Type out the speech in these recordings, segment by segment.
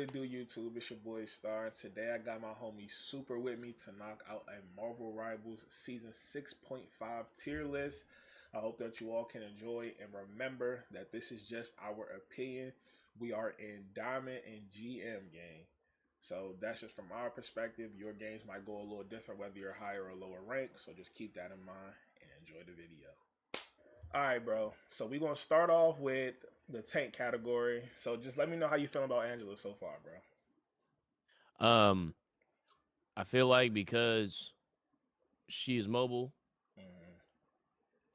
it do, YouTube? It's your boy Star. Today I got my homie Super with me to knock out a Marvel Rivals Season 6.5 tier list. I hope that you all can enjoy and remember that this is just our opinion. We are in Diamond and GM game. So that's just from our perspective. Your games might go a little different whether you're higher or lower rank. So just keep that in mind and enjoy the video. All right, bro. So we're going to start off with the tank category. So just let me know how you feel about Angela so far, bro. I feel like because she is mobile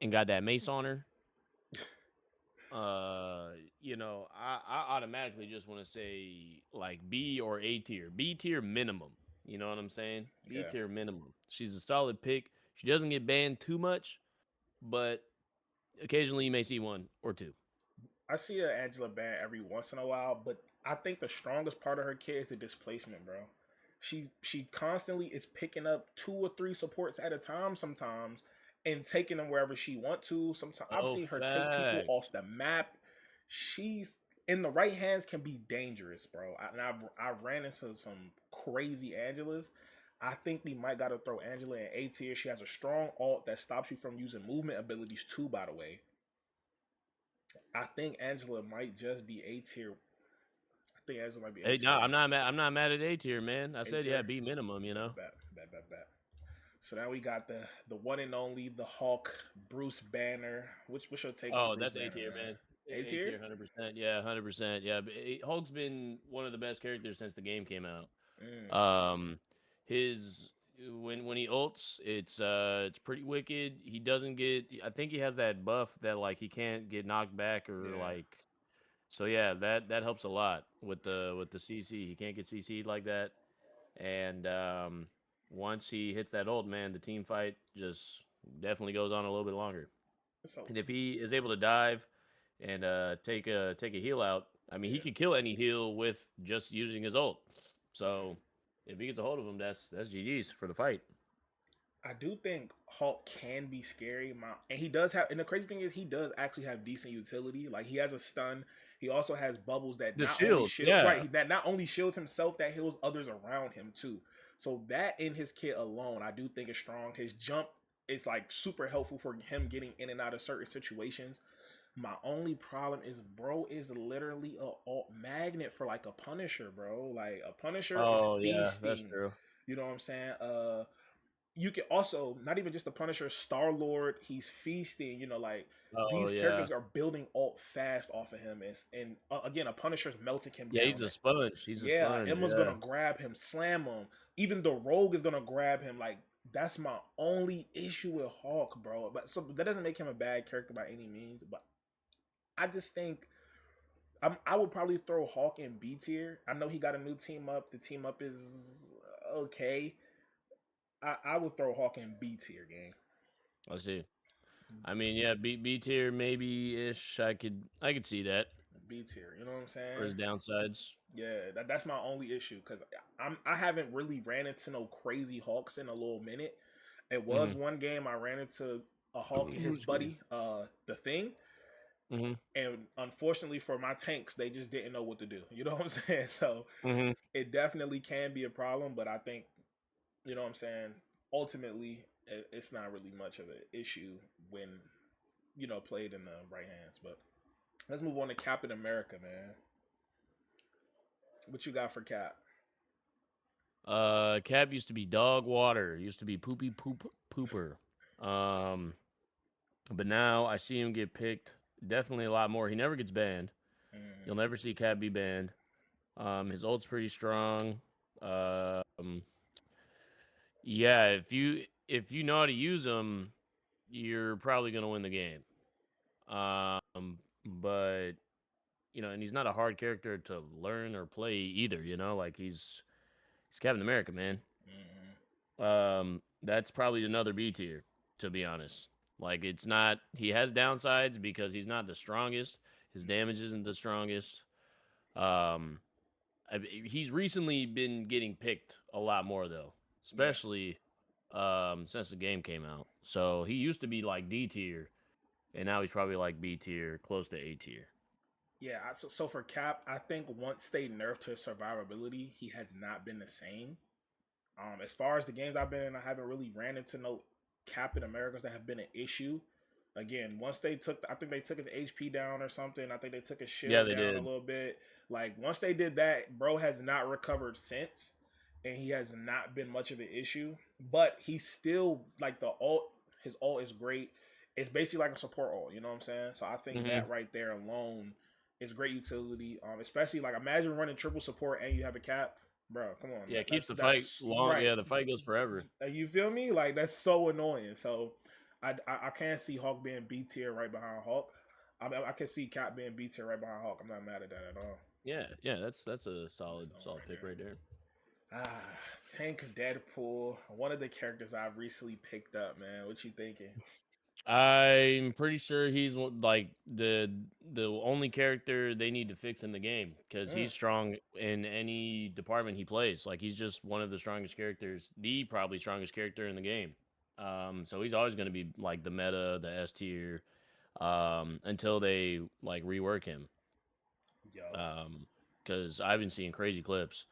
and got that mace on her, I automatically just want to say like B or A tier. B tier minimum. You know what I'm saying? B Yeah. tier minimum. She's a solid pick. She doesn't get banned too much, but occasionally you may see one or two. I see an Angela ban every once in a while, but I think the strongest part of her kit is the displacement, bro. She constantly is picking up 2 or 3 supports at a time sometimes and taking them wherever she want to. Sometimes I've Oh, seen her take people facts. off the map. She's in the right hands can be dangerous, bro. I've ran into some crazy Angelas. I think we might gotta throw Angela in A tier. She has a strong alt that stops you from using movement abilities too, by the way. I think Angela might just be A tier. I think Angela might be A Hey, no, tier. I'm not mad. I'm not mad at A tier, man. I A said yeah, tier. B minimum. You know. Bet. So now we got the one and only the Hulk, Bruce Banner. What's your take on Oh, Bruce that's A Banner, tier, man? man. A A tier. tier, 100%. Yeah, 100%. Yeah, but Hulk's been one of the best characters since the game came out. Mm, Um, his when he ults, it's pretty wicked. He doesn't get. I think he has that buff that like he can't get knocked back or yeah. like. So yeah, that helps a lot with the CC. He can't get CC'd like that, and once he hits that ult, man, the team fight just definitely goes on a little bit longer. So And if he is able to dive and take a heal out, I mean, he yeah. could kill any heal with just using his ult. Mm. So if he gets a hold of him, that's GG's for the fight. I do think Hulk can be scary. And he does have. And the crazy thing is, he does actually have decent utility. Like he has a stun. He also has bubbles that The not only shield, shield yeah. right that not only shields himself, that heals others around him too. So that in his kit alone, I do think is strong. His jump is like super helpful for him getting in and out of certain situations. My only problem is, bro, is literally a alt magnet for like a Punisher, bro. Like a Punisher is Oh yeah, that's feasting. true. You know what I'm saying? You can also not even just the Punisher, Star Lord. He's feasting. Like Oh these yeah, characters are building alt fast off of him, and again, a Punisher's melting him yeah. down. He's a sponge. He's a Yeah, sponge. Emma's Yeah. gonna grab him, slam him. Even the Rogue is gonna grab him. Like that's my only issue with Hawk, bro. But so that doesn't make him a bad character by any means. But I just think I would probably throw Hawk in B tier. I know he got a new team up. The team up is okay. I would throw Hawk in B tier game. I see. I mean, yeah, B tier maybe ish. I could see that B tier. You know what I'm for saying? his downsides. Yeah, that's my only issue because I haven't really ran into no crazy Hawks in a little minute. It was Mm-hmm. one game I ran into a Hawk and his Excuse me. buddy, the Thing, Mm-hmm. and unfortunately for my tanks, they just didn't know what to do. You know what I'm saying? So Mm-hmm. it definitely can be a problem, but I think you know what I'm saying. Ultimately, it's not really much of an issue when played in the right hands. But let's move on to Captain America, man. What you got for Cap? Cap used to be dog water. Used to be poopy poop pooper. Um, but now I see him get picked definitely a lot more. He never gets banned. You'll Mm, never see Cap be banned. His ult's pretty strong. Um, yeah, if you know how to use him, you're probably gonna win the game. But and he's not a hard character to learn or play either. Like he's Captain America, man. mm, That's probably another B tier, to be honest. Like it's not. He has downsides because he's not the strongest. His damage isn't the strongest. Um, he's recently been getting picked a lot more though, yeah. especially since the game came out. So he used to be like D tier, and now he's probably like B tier, close to A tier. Yeah, so for Cap, I think once they nerfed his survivability, he has not been the same. As far as the games I've been in, I haven't really ran into no Captain Americas that have been an issue. Again, once they took, I think they took his HP down or something. I think they took his Yeah, shield they down a did. little bit. Like once they did that, bro has not recovered since, and he has not been much of an issue. But he's still like the ult. His ult is great. It's basically like a support ult. You know what I'm saying? So I think Hmm. that right there alone is great utility. Especially like imagine running triple support and you have a cap, bro. Come on, Yeah, it keeps the fight that's long. right. Yeah, the fight goes forever. You feel me? Like that's so annoying. So I can't see Hawk being B tier right behind Hawk. I can see Cap being B tier right behind Hawk. I'm not mad at that at all. Yeah, yeah, that's a solid So solid right pick there. right there. Tank Deadpool, one of the characters I've recently picked up, man. What you thinking? I'm pretty sure he's like the only character they need to fix in the game because Mm, he's strong in any department he plays. Like he's just one of the strongest characters, the probably strongest character in the game. So he's always going to be like the meta, the S tier, until they like rework him. yo, Because I've been seeing crazy clips.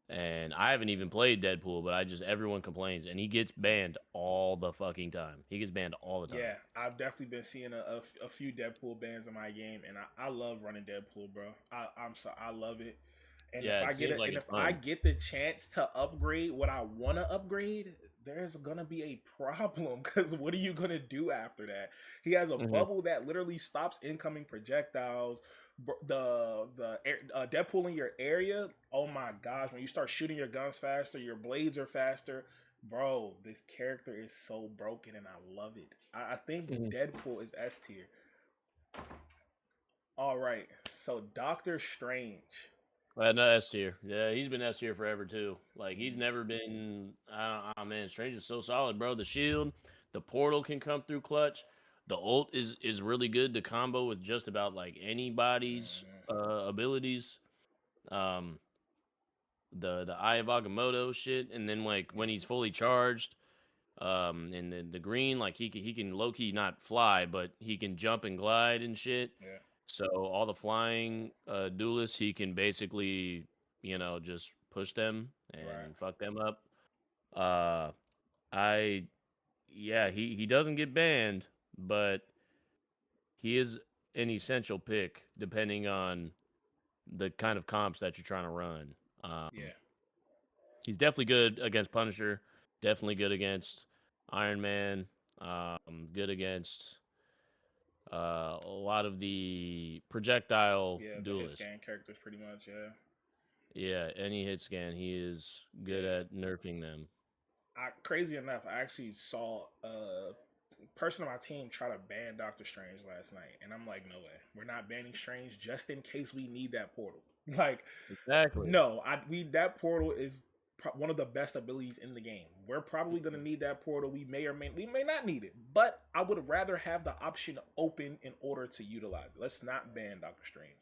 And I haven't even played Deadpool, but I just everyone complains, and he gets banned all the fucking time. He gets banned all the time. yeah, I've definitely been seeing a few Deadpool bans in my game, and I love running Deadpool, bro. I love it. And if Yeah, I it get seems it, like and if it's I fun. get the chance to upgrade what I want to upgrade, there's gonna be a problem because what are you gonna do after that? He has a Hmm. bubble that literally stops incoming projectiles. Deadpool in your area. Oh my gosh! When you start shooting your guns faster, your blades are faster. Bro, this character is so broken and I love it. I think Hmm. Deadpool is S tier. All right, so Doctor Strange. No, S tier. Yeah, he's been S tier forever too. Like he's never been. Oh man, Strange is so solid, bro. The shield, the portal can come through clutch. The ult is really good to combo with just about like anybody's abilities. Um, the Eye of Agamotto shit, and then like when he's fully charged, and the green, like he can low key not fly, but he can jump and glide and shit. Yeah, So all the flying duelists, he can basically just push them right. and fuck them up. Uh, I Yeah, he doesn't get banned, but he is an essential pick depending on the kind of comps that you're trying to run. Um, Yeah, he's definitely good against Punisher. Definitely good against Iron Man. Good against a lot of the projectile yeah. The hit duelists. scan characters, pretty much. Yeah, Yeah, any hit scan, he is good yeah. at nerfing them. Crazy enough, I actually saw a person on my team try to ban Doctor Strange last night, and I'm like, no way, we're not banning Strange just in case we need that portal. Like, Exactly. no, that portal is one of the best abilities in the game. We're probably gonna need that portal. We may not need it, but I would rather have the option open in order to utilize it. Let's not ban Doctor Strange.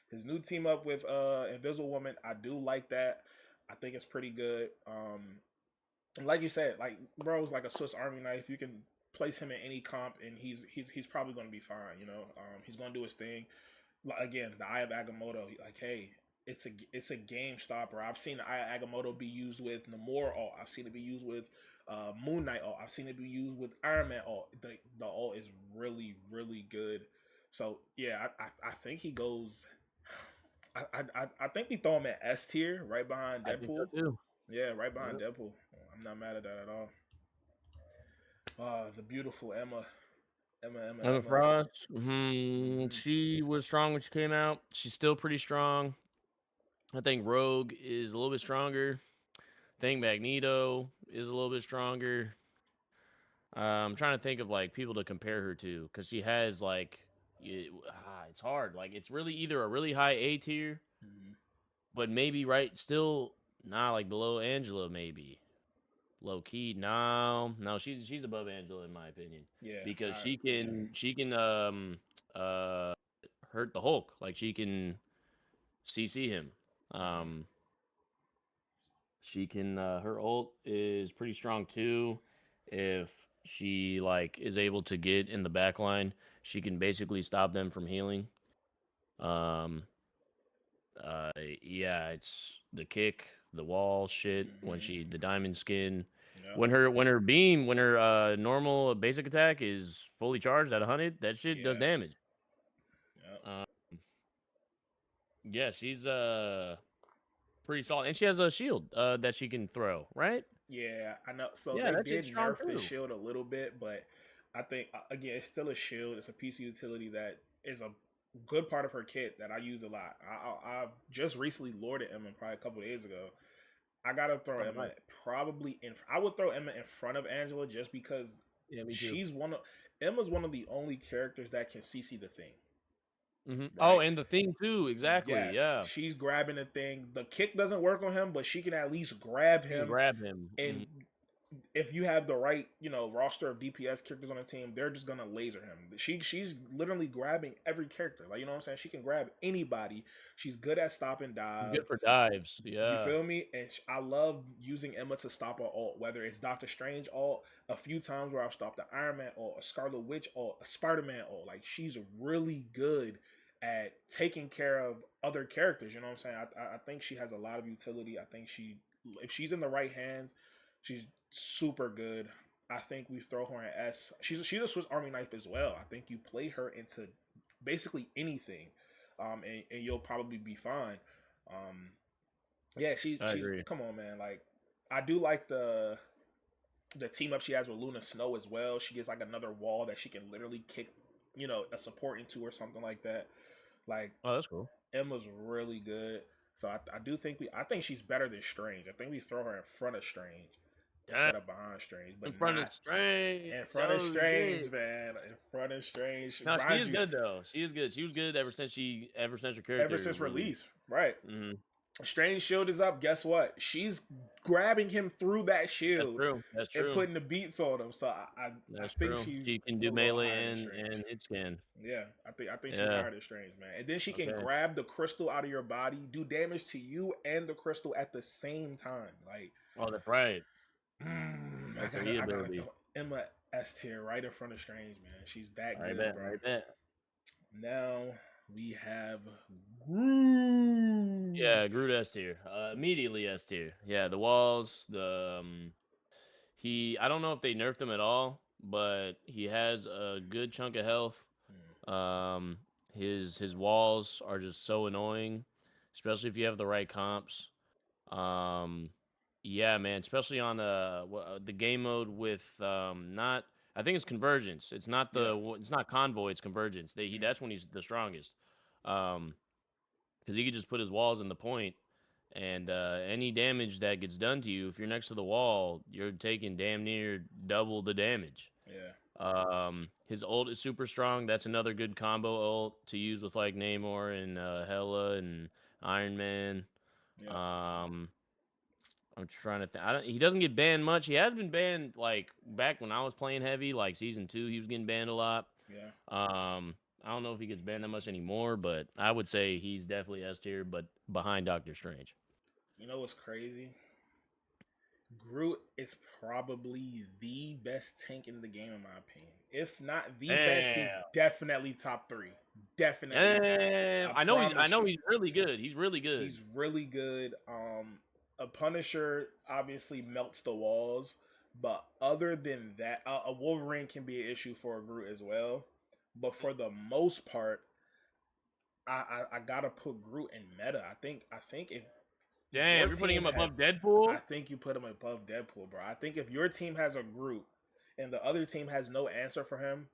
His new team up with Invisible Woman, I do like that. I think it's pretty good. Like you said, like bro's like a Swiss Army knife. You can place him in any comp, and he's probably going to be fine. He's going to do his thing. Like, again, the Eye of Agamotto. Like, hey, it's a game stopper. I've seen the Eye of Agamotto be used with Namor ult. I've seen it be used with Moon Knight ult. I've seen it be used with Iron Man ult. The ult is really good. So yeah, I think he goes. I think we throw him at S tier, right behind I think so Deadpool. too. Yeah, right behind Yep. Deadpool. I'm not mad at that at all. The beautiful Emma. Emma Emma. Frost, Mm-hmm. she was strong when she came out. She's still pretty strong. I think Rogue is a little bit stronger. I think Magneto is a little bit stronger. I'm trying to think of like people to compare her to because she has like it's hard. Like it's really either a really high A tier, Mm-hmm. but maybe right still not like below Angela maybe. Low key, no, she's above Angela in my opinion Yeah, because yeah, she can uh hurt the Hulk, like she can CC him. mm-hmm. Um, she can her ult is pretty strong too. If she like is able to get in the back line, she can basically stop them from healing. Um, yeah, it's the kick, the wall shit when the diamond skin. Yep. When her normal basic attack is fully charged at 100, that shit does Yeah. damage. Yep. Yeah, she's pretty solid, and she has a shield that she can throw, right? Yeah, I know. So Yeah, they that shit's did strong nerf the too. shield a little bit, but I think again it's still a shield. It's a piece of utility that is a good part of her kit that I use a lot. I just recently lorded Emma probably a couple days ago. I gotta throw Oh, Emma nice. probably in. I would throw Emma in front of Angela just because Yeah, me too. she's one of Emma's one of the only characters that can CC the thing. Oh, Right? and the thing too, exactly. Yes, Yeah, she's grabbing the thing. The kick doesn't work on him, but she can at least grab you can him. grab him. And if you have the right, roster of DPS characters on the team, they're just gonna laser him. She's literally grabbing every character. Like, you know what I'm saying? She can grab anybody. She's good at stop and She's dive. good for dives. You Yeah. feel me? And I love using Emma to stop a ult, whether it's Doctor Strange ult, a few times where I've stopped the Iron Man ult, a Scarlet Witch ult, a Spider Man ult. Like, she's really good at taking care of other characters. You know what I'm saying? I think she has a lot of utility. I think if she's in the right hands, she's super good. I think we throw her in S. She's a Swiss Army knife as well. I think you play her into basically anything, and you'll probably be fine. Yeah, I she's agree. come on, man. Like, I do like the team up she has with Luna Snow as well. She gets like another wall that she can literally kick, a support into or something like that. Like, Oh, that's cool. Emma's really good. So I do think I think she's better than Strange. I think we throw her in front of Strange Damn. instead of behind Strange, In but front of not Strange. in front of Oh Strange, shit. man. In front of Strange. No, she Mind is you, good though. She is good. She was good ever since her ever character since release. release, right? Mm-hmm. Strange shield is up. Guess what? She's grabbing him through that That's shield true. That's and true. putting the beats on him. So I That's think true. she's She can a do little melee higher than and Strange. hit scan. Yeah, I think she's Yeah. higher than Strange, man. And then she can Okay. grab the crystal out of your body, do damage to you and the crystal at the same time. Like, Oh, that's right. I That's her gotta E I gotta ability. throw Emma S tier right in front of Strange, man. She's that I good, bet. bro. I bet. Now we have Groot. Yeah, Groot S tier. Immediately S tier. Yeah, the walls. I don't know if they nerfed him at all, but he has a good chunk of health. Um, his walls are just so annoying, especially if you have the right comps. Um, yeah, man, especially on the game mode with not. I think it's convergence. It's not Yeah. it's not convoy. It's convergence. That's when he's the strongest. Um, because he could just put his walls in the point, and any damage that gets done to you, if you're next to the wall, you're taking damn near double the damage. Yeah. His ult is super strong. That's another good combo ult to use with like Namor and Hela and Iron Man. Yeah. Um, I'm trying to think. He doesn't get banned much. He has been banned like back when I was playing heavy, like season 2. He was getting banned a lot. Yeah. I don't know if he gets banned that much anymore, but I would say he's definitely S tier, but behind Doctor Strange. You know what's crazy? Groot is probably the best tank in the game, in my opinion. If not the best, he's Damn. definitely top 3. Definitely. Damn. I know he's really good. He's really good. He's really good. A Punisher obviously melts the walls, but other than that, a Wolverine can be an issue for a Groot as well. But for the most part, I gotta put Groot in meta. I think if Damn, your you're putting team him above has, I Deadpool? think you put him above Deadpool, bro. I think if your team has a Groot and the other team has no answer for him,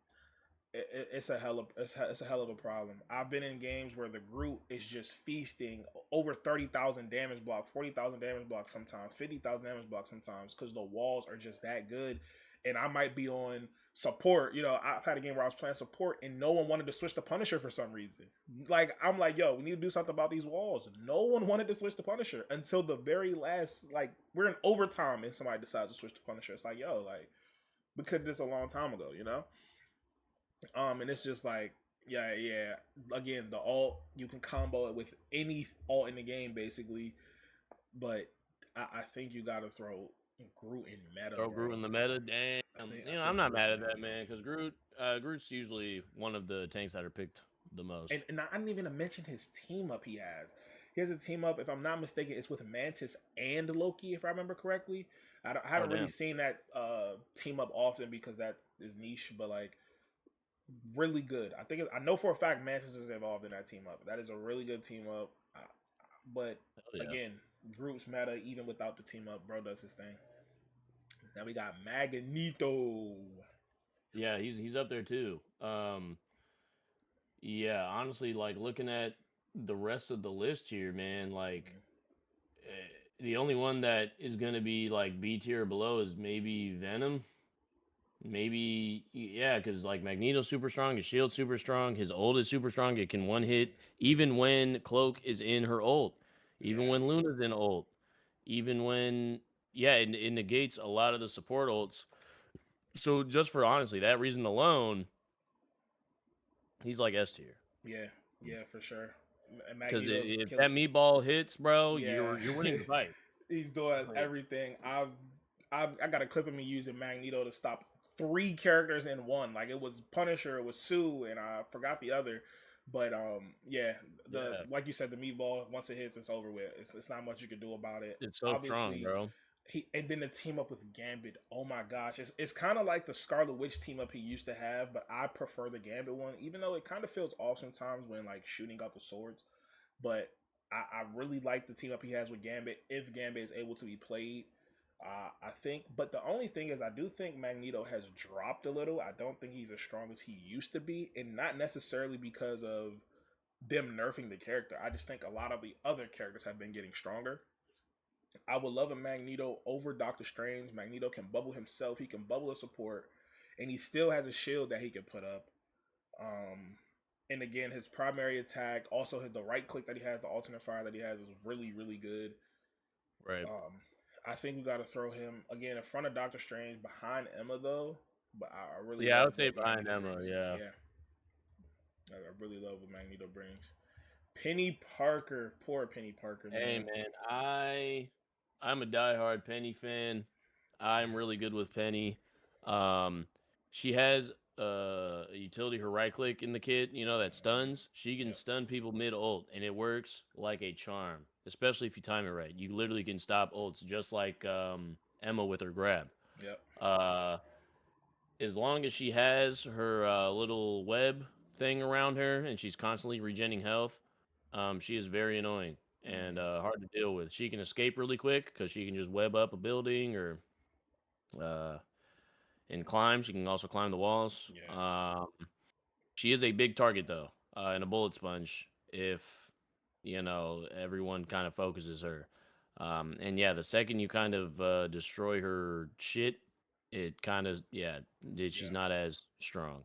it's a hell of a problem. I've been in games where the Groot is just feasting over 30,000 damage block, 40,000 damage block sometimes, 50,000 damage block sometimes, because the walls are just that good. And I might be on support. I've had a game where I was playing support and no one wanted to switch to Punisher for some reason. Like, I'm like, yo, we need to do something about these walls. No one wanted to switch to Punisher until the very last, like, we're in overtime and somebody decides to switch to Punisher. It's like, yo, like, we could have did this a long time ago, and it's just like, yeah. Again, the alt, you can combo it with any alt in the game, basically. But I think you gotta throw Groot in meta, Throw bro. Groot in the meta? Damn. I think I'm not Groot's mad in at that, meta. man, because Groot's usually one of the tanks that are picked the most. And I didn't even mention his team up he has. He has a team up, if I'm not mistaken, it's with Mantis and Loki, if I remember correctly. I Oh haven't really damn. seen that team up often because that is niche, but like really good. I know for a fact Mantis is involved in that team up. That is a really good team up. But Hell yeah. again, groups matter even without the team up. Bro does his thing. Now we got Magneto. Yeah, he's up there too. Yeah, honestly, like looking at the rest of the list here, man, like the only one that is gonna be like B tier or below is maybe Venom. Maybe yeah, because like Magneto's super strong, his shield's super strong, his ult is super strong. It can one hit even when Cloak is in her ult, even Yeah, when Luna's in ult, even when yeah, it negates a lot of the support ults. So just for honestly that reason alone, he's like S tier. yeah, for sure. And Because Magneto's if that killing. meatball hits, bro, Yeah, you're winning the fight. he's doing everything. I got a clip of me using Magneto to stop 3 characters in one. Like it was Punisher, it was Sue, and I forgot the other. But yeah, the Yeah, like you said, the meatball once it hits, it's over with. It's not much you can do about it. it's so strong, Obviously, bro. and then the team up with Gambit. Oh my gosh, it's kind of like the Scarlet Witch team up he used to have, but I prefer the Gambit one, even though it kind of feels off sometimes when like shooting out the swords. But I really like the team up he has with Gambit if Gambit is able to be played. I think, but the only thing is, I do think Magneto has dropped a little. I don't think he's as strong as he used to be, and not necessarily because of them nerfing the character. I just think a lot of the other characters have been getting stronger. I would love a Magneto over Doctor Strange. Magneto can bubble himself. He can bubble a support, and he still has a shield that he can put up. And again, his primary attack, also the right click that he has, the alternate fire that he has, is really, really good. Right. I think we got to throw him again in front of Doctor Strange, behind Emma though. But I really Yeah, I love would say what behind Magneto Emma. brings. Yeah. Yeah, I really love what Magneto brings. Penny Parker, poor Penny Parker, Hey man. man, I'm a diehard Penny fan. I'm really good with Penny. Um, she has a utility, her right click in the kit, you know, that stuns. She can Yep, stun people mid ult, and it works like a charm. Especially if you time it right, you literally can stop ults just like Emma with her grab. yep. Uh, as long as she has her little web thing around her and she's constantly regenerating health, she is very annoying and Mm-hmm. hard to deal with. She can escape really quick because she can just web up a building or uh, and climb. She can also climb the walls. Yeah, She is a big target though, and a bullet sponge if you know everyone kind of focuses her. And yeah, the second you kind of destroy her shit, it kind of yeah, she's yeah. not as strong.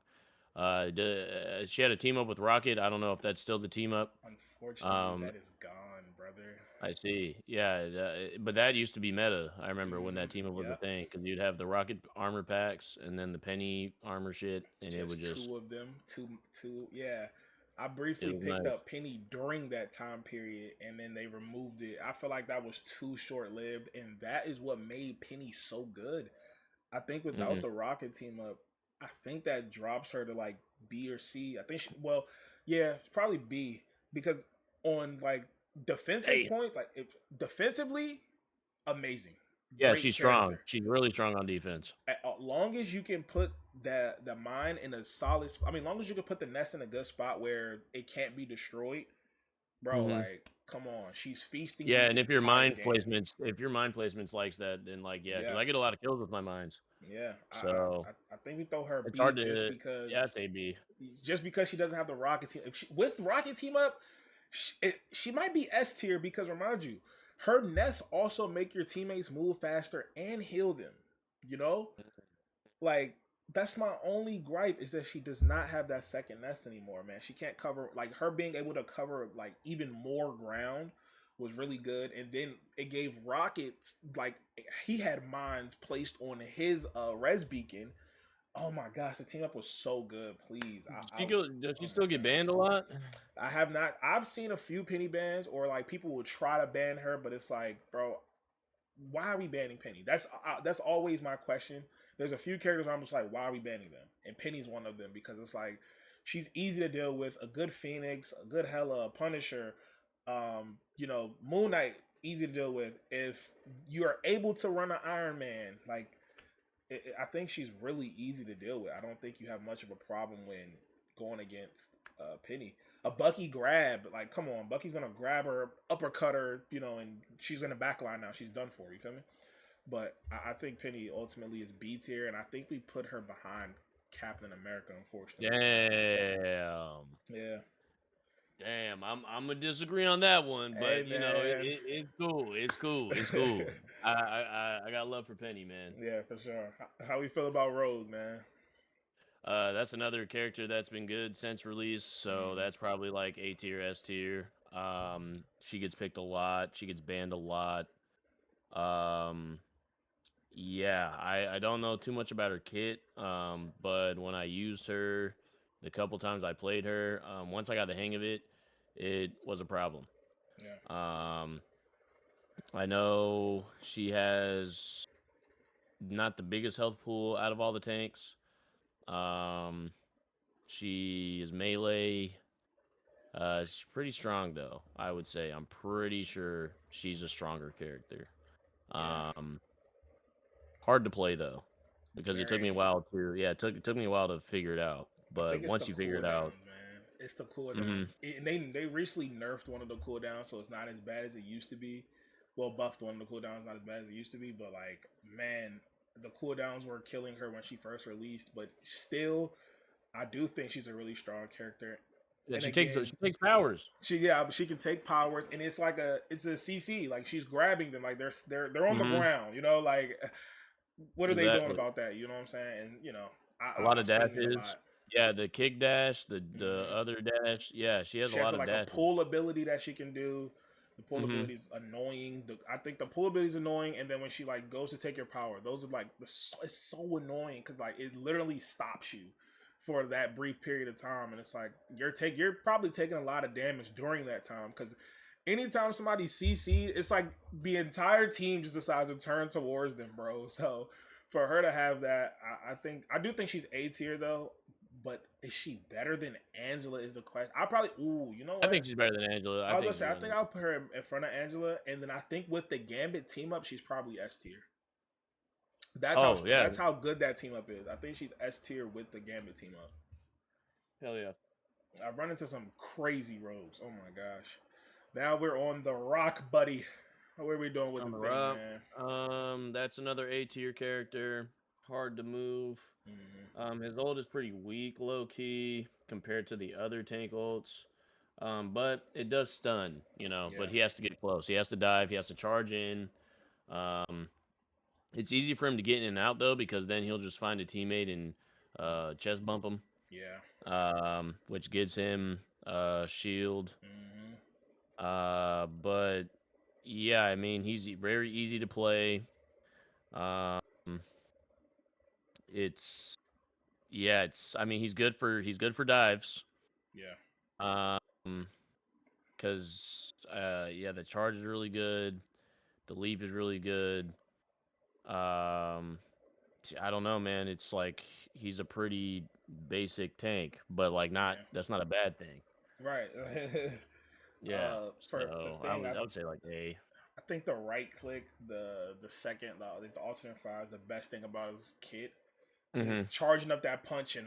She had a team up with Rocket. I don't know if that's still the team up. Unfortunately, Um, that is gone, brother. I see. Yeah, but that used to be meta. I remember when Mm-hmm. that team up was a Yep. thing because you'd have the Rocket armor packs and then the Penny armor shit, and it would Just just two of them. Two. Yeah. I it briefly was picked nice. up Penny during that time period and then they removed it. I feel like that was too short lived, and that is what made Penny so good. I think without Hmm. the Rocket team up, I think that drops her to like B or C. I think well, yeah, probably B, because on like defensive Hey, points, like if defensively, amazing. yeah, Great she's strong. character. She's really strong on defense. As long as you can put the mine in a solid I mean, long as you can put the nest in a good spot where it can't be destroyed, bro, Hmm. like come on. She's feasting Yeah, the and entire game. if your mind placements likes that, then like yeah, because I get a Yes. lot of kills with my mines, Yeah. so I think we throw her it's B hard to yeah, because it's AB. she doesn't have the Rocket team. If she, with Rocket team up, she might be S tier because remind you, her nests also make your teammates move faster and heal them. You know, like that's my only gripe is that she does not have that second nest anymore, man. She can't cover like her being able to cover like even more ground was really good, and then it gave Rockets like he had mines placed on his res beacon. Oh my gosh, the team up was so good. Please, Does she oh still my get gosh. banned a lot? I have not. I've seen a few Penny bans, or like people will try to ban her, but it's like, bro, why are we banning Penny? That's always my question. There's a few characters where I'm just like, why are we banning them? And Penny's one of them because it's like she's easy to deal with. A good Phoenix, a good Hela, a Punisher, Moon Knight, easy to deal with. If you are able to run an Iron Man, like I think she's really easy to deal with. I don't think you have much of a problem when going against Penny. A Bucky grab, like come on, Bucky's gonna grab her, uppercut her, and she's in the back line now. She's done for. You feel me? But I think Penny ultimately is B tier, and I think we put her behind Captain America, unfortunately. Damn. Yeah. Damn, I'm gonna disagree on that one, but Hey, it's cool. It's cool. It's man. cool. I got love for Penny, man. Yeah, for sure. How we feel about Rogue, man? That's another character that's been good since release, so that's probably like A tier, S tier. She gets picked a lot. She gets banned a lot. Yeah, I don't know too much about her kit. But when I used her, the couple times I played her, once I got the hang of it, it was a problem. Yeah. I know she has not the biggest health pool out of all the tanks. She is melee. She's pretty strong though. I would say I'm pretty sure she's a stronger character. Yeah. Hard to play though, because it took me Very. a while to it took me a while to figure it out. I But think it's the once you figure it out, cooldowns, man. It's the cooldowns. mm-hmm. They recently nerfed one of the cooldowns, so it's not as bad as it used to be. Well, buffed one of the cooldowns, not as bad as it used to be. But like, man, the cooldowns were killing her when she first released. But still, I do think she's a really strong character. Yeah, And she again, takes powers. she can take powers, and it's like it's a CC. Like she's grabbing them, like they're on the Mm-hmm. ground. Like what are they doing Exactly. about that? You know what I'm saying? And A lot I've of seen it a dashes. lot. Yeah, the kick dash, the Hmm. other dash. Yeah, she has a She has lot of like a dashes. pull ability that she can do. The pull Mm-hmm. ability is annoying. I think the pull ability is annoying, and then when she like goes to take your power, those are like it's so annoying because like it literally stops you for that brief period of time, and it's like you're probably taking a lot of damage during that time because anytime somebody CC, it's like the entire team just decides to turn towards them, bro. So for her to have that, I do think she's A tier though. But is she better than Angela? Is the question. I probably. Ooh, you know I what? think she's better than Angela. I I was gonna think she's say. I better think than I'll put her in front of Angela, and then I think with the Gambit team up, she's probably S tier. Oh yeah. That's how good that team up is. I think she's S tier with the Gambit team up. Hell yeah. I've run into some crazy rogues. Oh my gosh. Now we're on the Rock, buddy. What are we doing with On the the thing, rock. man? That's another A tier character. Hard to move. Mm-hmm. His ult is pretty weak, low key, compared to the other tank ults. But it does stun, Yeah. but he has to get close. He has to dive, he has to charge in. Um, it's easy for him to get in and out though, because then he'll just find a teammate and chest bump him. Yeah. Which gives him shield. Mm-hmm. But yeah, I mean he's very easy to play. Um, it's I mean he's good for dives. Yeah. Um, because the charge is really good. The leap is really good. I don't know, man. It's like he's a pretty basic tank, but like not Yeah. that's not a bad thing. Right. Yeah. For the So thing, I would say like A. I think the right click, the second, the alternate fire, the best thing about his kit. Mm-hmm. Just charging up that punch and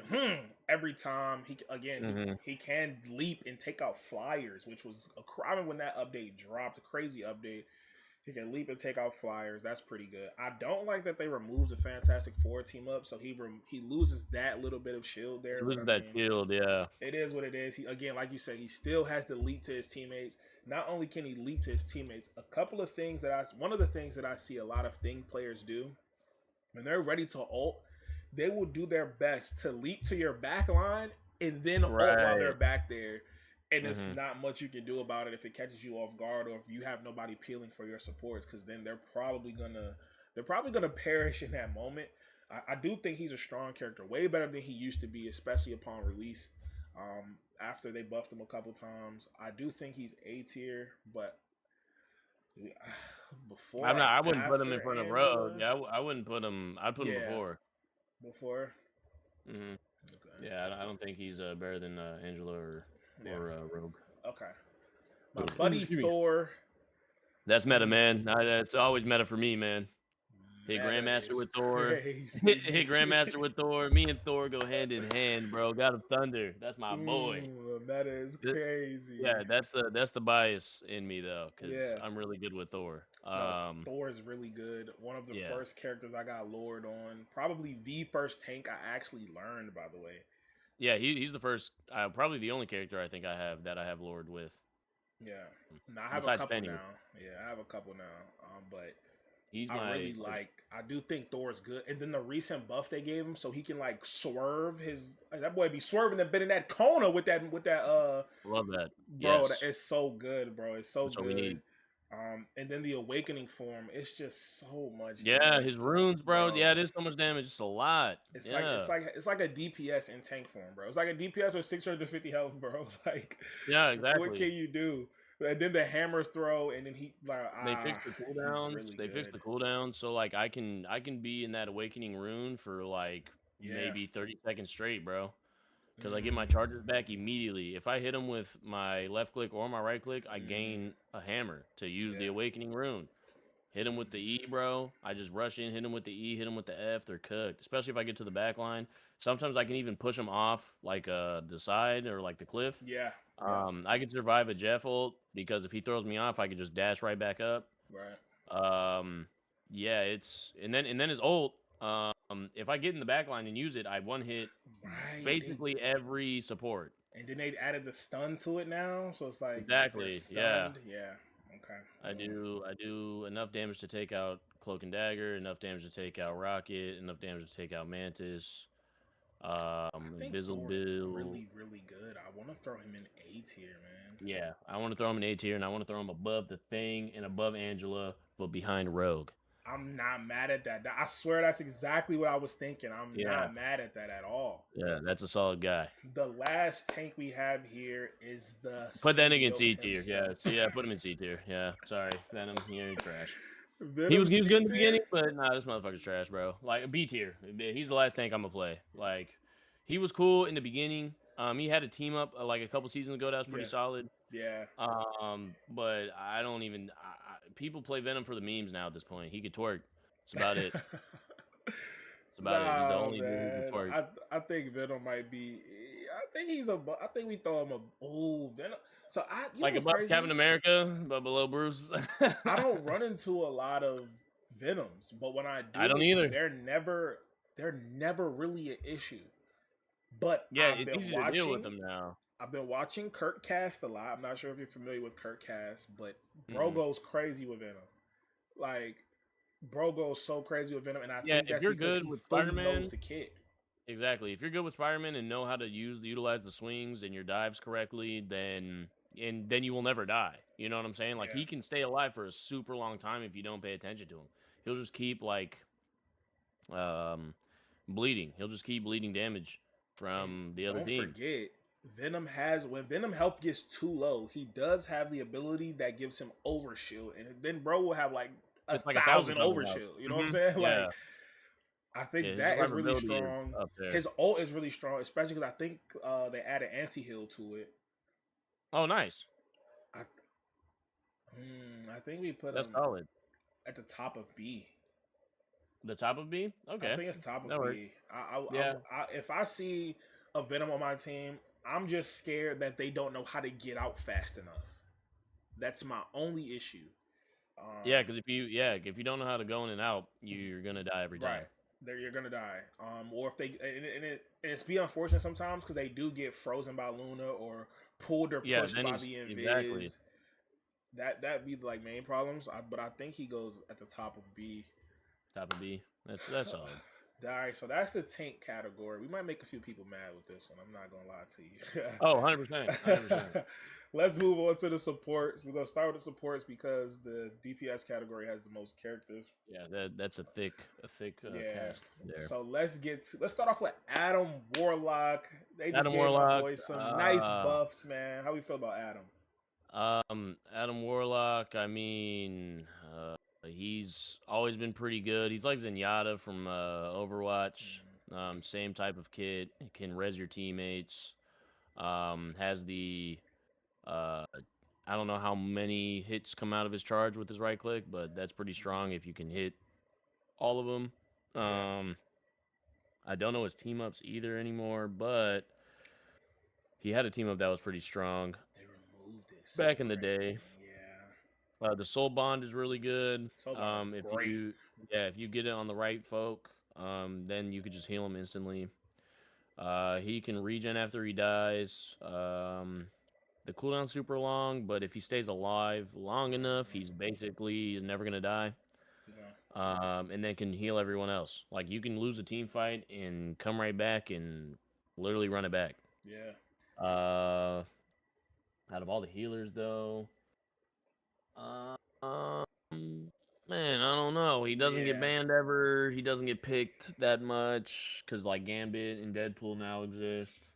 every time Mm-hmm. he can leap and take out flyers, which was I remember when that update dropped, a crazy update. He can leap and take out flyers. That's pretty good. I don't like that they removed the Fantastic Four team up, so he loses that little bit of shield there. He But I loses that mean, shield, yeah. it is what it is. He again, like you said, he still has to leap to his teammates. Not only can he leap to his teammates, one of the things that I see a lot of thing players do when they're ready to ult, they will do their best to leap to your back line and then ult while they're Right. back there. And it's Mm-hmm. not much you can do about it if it catches you off guard or if you have nobody peeling for your supports, because then they're probably gonna perish in that moment. I do think he's a strong character, way better than he used to be, especially upon release. After they buffed him a couple times, I do think he's A tier, but before and I wouldn't put him in after front of Rogue. Angela, Yeah, I wouldn't put him. I'd put him yeah, before. before. Mm-hmm. Okay. Yeah, I don't think he's better than Angela Yeah. or Rogue. Okay. My Ooh, buddy excuse me. Thor. That's meta, Mm, man. That's always meta for me, man. Hit meta Grandmaster is with Thor. crazy. Hit Grandmaster with Thor. Me and Thor go hand in hand, bro. God of Thunder. That's my boy. Ooh, meta is crazy. Yeah, that's the bias in me though, because Yeah. I'm really good with Thor. No, Thor is really good. One of the Yeah, first characters I got lured on. Probably the first tank I actually learned, by the way. yeah. He's the first, probably the only character I think I have Lord with. Yeah. Now I have a Besides couple Penny, now. Yeah, I have a couple now. But he's I my really like. I do think Thor's good, and then the recent buff they gave him, so he can like swerve his. That boy be swerving and bending that Kona with that. love that. Bro, Yes, it's so good, bro. It's so that's what we good. need. And then the awakening form, it's just so much Yeah, damage, his runes, bro. bro. Yeah, it is so much damage. It's a lot. It's like Yeah, it's like a DPS in tank form, bro. It's like a DPS with 650 health, bro. Like, yeah, what can exactly. you do? And then the hammer throw, and then he like They fixed the he's cooldowns. really They fixed good. the cooldowns, so like I can be in that awakening rune for like Yeah. maybe 30 seconds straight, bro. Because I get my Mm, charges back immediately. If I hit him with my left click or my right click, I gain a hammer to use the yeah. awakening rune. Hit him with the E, bro. I just rush in, hit him with the E, hit him with the F. They're cooked. Especially if I get to the back line. Sometimes I can even push them off like the side or like the cliff. Yeah. Yep. I can survive a Jeff ult because if he throws me off, I can just dash right back up. Right. Um, yeah, it's and then his ult. If I get in the back line and use it, I one hit Right. basically every support. And then they added the stun to it now, so it's like they're Exactly. Yeah. stunned. Yeah. Okay. I do enough damage to take out Cloak and Dagger, enough damage to take out Rocket, enough damage to take out Mantis. I think Thor's Invisible. really good. I want to throw him in A tier, man. Yeah, I want to throw him in A tier, and I want to throw him above the Thing and above Angela, but behind Rogue. I'm not mad at that. I swear that's exactly what I was thinking. I'm Yeah, not mad at that at all. yeah, that's a solid guy. The last tank we have here is the Put that nigga in symbiote C tier. Yeah, himself. yeah, put him in C tier. Yeah, sorry, Venom, you're trash. He Venom was good C in the tier? beginning, but nah, this motherfucker's trash, bro. Like B tier. He's the last tank I'm gonna play. Like, he was cool in the beginning. He had a team up like a couple seasons ago that was pretty Yeah. solid. Yeah. But I don't even. People play Venom for the memes now at this point. He could twerk. That's about it. That's about it. He's the Nah, only dude who can man. twerk. I think Venom might be. I think he's a. I think we throw him a. Oh, Venom. So you know Like what's above crazy? Captain America, but below Bruce. I don't run into a lot of Venoms, but when I I don't do, either. they're never really an issue. But Yeah, it's easy to deal with them now. I've been watching Kurt Cast a lot. I'm not sure if you're familiar with Kurt Cast, but bro Mm-mm. goes crazy with Venom. Like, bro goes so crazy with Venom, and I Yeah, think if that's you're because good he with fully knows Spider-Man, the kid. exactly. If you're good with Spider-Man and know how to utilize the swings and your dives correctly, then you will never die. You know what I'm saying? Like Yeah. he can stay alive for a super long time if you don't pay attention to him. He'll just keep like um bleeding. He'll just keep bleeding damage And from the other don't team. forget, Venom has when Venom health gets too low, he does have the ability that gives him overshield, and then bro will have like a It's like 1,000 1,000 health. overshield. You know what I'm saying? Yeah. Like, I Yeah, think his that is really survivability is strong. up there. His ult is really strong, especially because I think they added anti heal to it. Oh, nice. I, I think we put That's him solid. at the top of B. The top of B? I Okay. think it's top That of works. B. Yeah. If I see a Venom on my team, I'm just scared that they don't know how to get out fast enough. That's my only issue. Yeah, because if you don't know how to go in and out, you're gonna die every time. Right. There you're gonna die. Or if they and it's be unfortunate sometimes because they do get frozen by Luna or pulled or Yeah, pushed then by he's the invis. exactly That'd be like main problems. But I think he goes at the top of B. top of B. That's solid. All right, so that's the tank category. We might make a few people mad with this one. I'm not gonna lie to you. Oh, 100%. 100%. Let's move on to the supports. We're gonna start with the supports because the DPS category has the most characters. Yeah, that's a thick cast there. So let's start off with Adam Warlock. They just Adam gave my Warlock. boy some nice buffs, man. How we feel about Adam? Adam Warlock. I mean, he's always been pretty good. He's like Zenyatta from Overwatch. Same type of kit. It can res your teammates. Has the uh, I don't know how many hits come out of his charge with his right click, but that's pretty strong if you can hit all of them. Yeah. I don't know his team ups either anymore, but he had a team up that was pretty strong They removed it. back in the Separating. day. Yeah. The soul bond is really good. Soban is If great. you if you get it on the right folk, then you could just heal him instantly. He can regen after he dies. The cooldown's super long, but if he stays alive long enough, he's never gonna die. Yeah. And then can heal everyone else. Like you can lose a team fight and come right back and literally run it back. Yeah. Uh, Out of all the healers though, um, man, I don't know. He doesn't get Yeah. banned ever. He doesn't get picked that much because like Gambit and Deadpool now exist.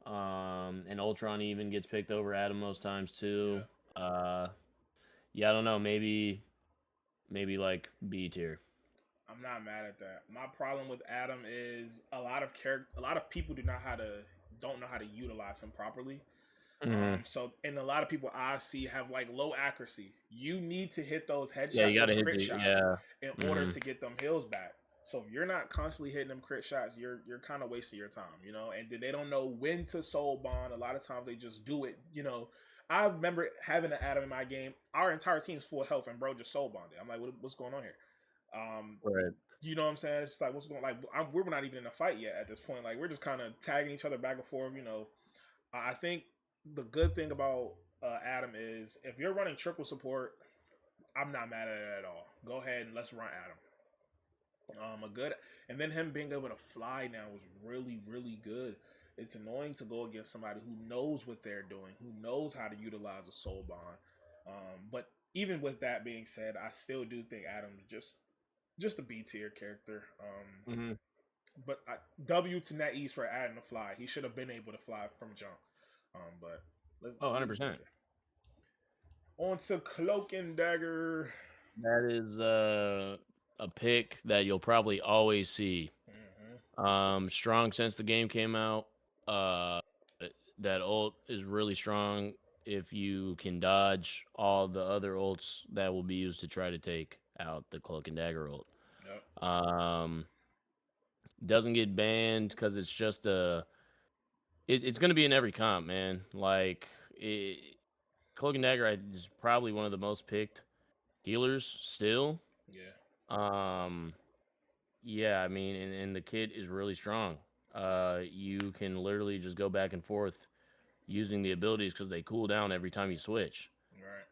And Ultron even gets picked over Adam most times too. Yeah. Uh, yeah, I don't know. Maybe like B tier. I'm not mad at that. My problem with Adam is a lot of people don't know how to utilize him properly. Mm-hmm. So and a lot of people I see have like low accuracy. You need to hit those Yeah, you gotta those hit crit the shots yeah. in order Mm-hmm. to get them hills back. So if you're not constantly hitting them crit shots, you're kind of wasting your time, you know. And then they don't know when to soul bond. A lot of times they just do it, you know. I remember having an Adam in my game. Our entire team's full health, and bro just soul bonded. I'm like, what's going on here? Um, Right. you know what I'm saying? It's just like what's going like we're not even in a fight yet at this point. Like we're just kind of tagging each other back and forth. You know, I think the good thing about Adam is if you're running triple support, I'm not mad at it at all. Go ahead and let's run Adam. A good and then him being able to fly now was really good. It's annoying to go against somebody who knows what they're doing, who knows how to utilize a soul bond. But even with that being said, I still do think Adam's just a B tier character. Mm-hmm. But W to NetEase for Adam to fly. He should have been able to fly from jump. But Oh, he was good 100%. tier. On to Cloak and Dagger. That is a pick that you'll probably always see. Strong since the game came out. Uh, that ult is really strong if you can dodge all the other ults that will be used to try to take out the Cloak and Dagger ult. Yep. Um, doesn't get banned because it's just it's going to be in every comp, man. Like Cloak and Dagger is probably one of the most picked healers still. Yeah. Um, yeah, I mean, and the kit is really strong. You can literally just go back and forth using the abilities because they cool down every time you switch. Right.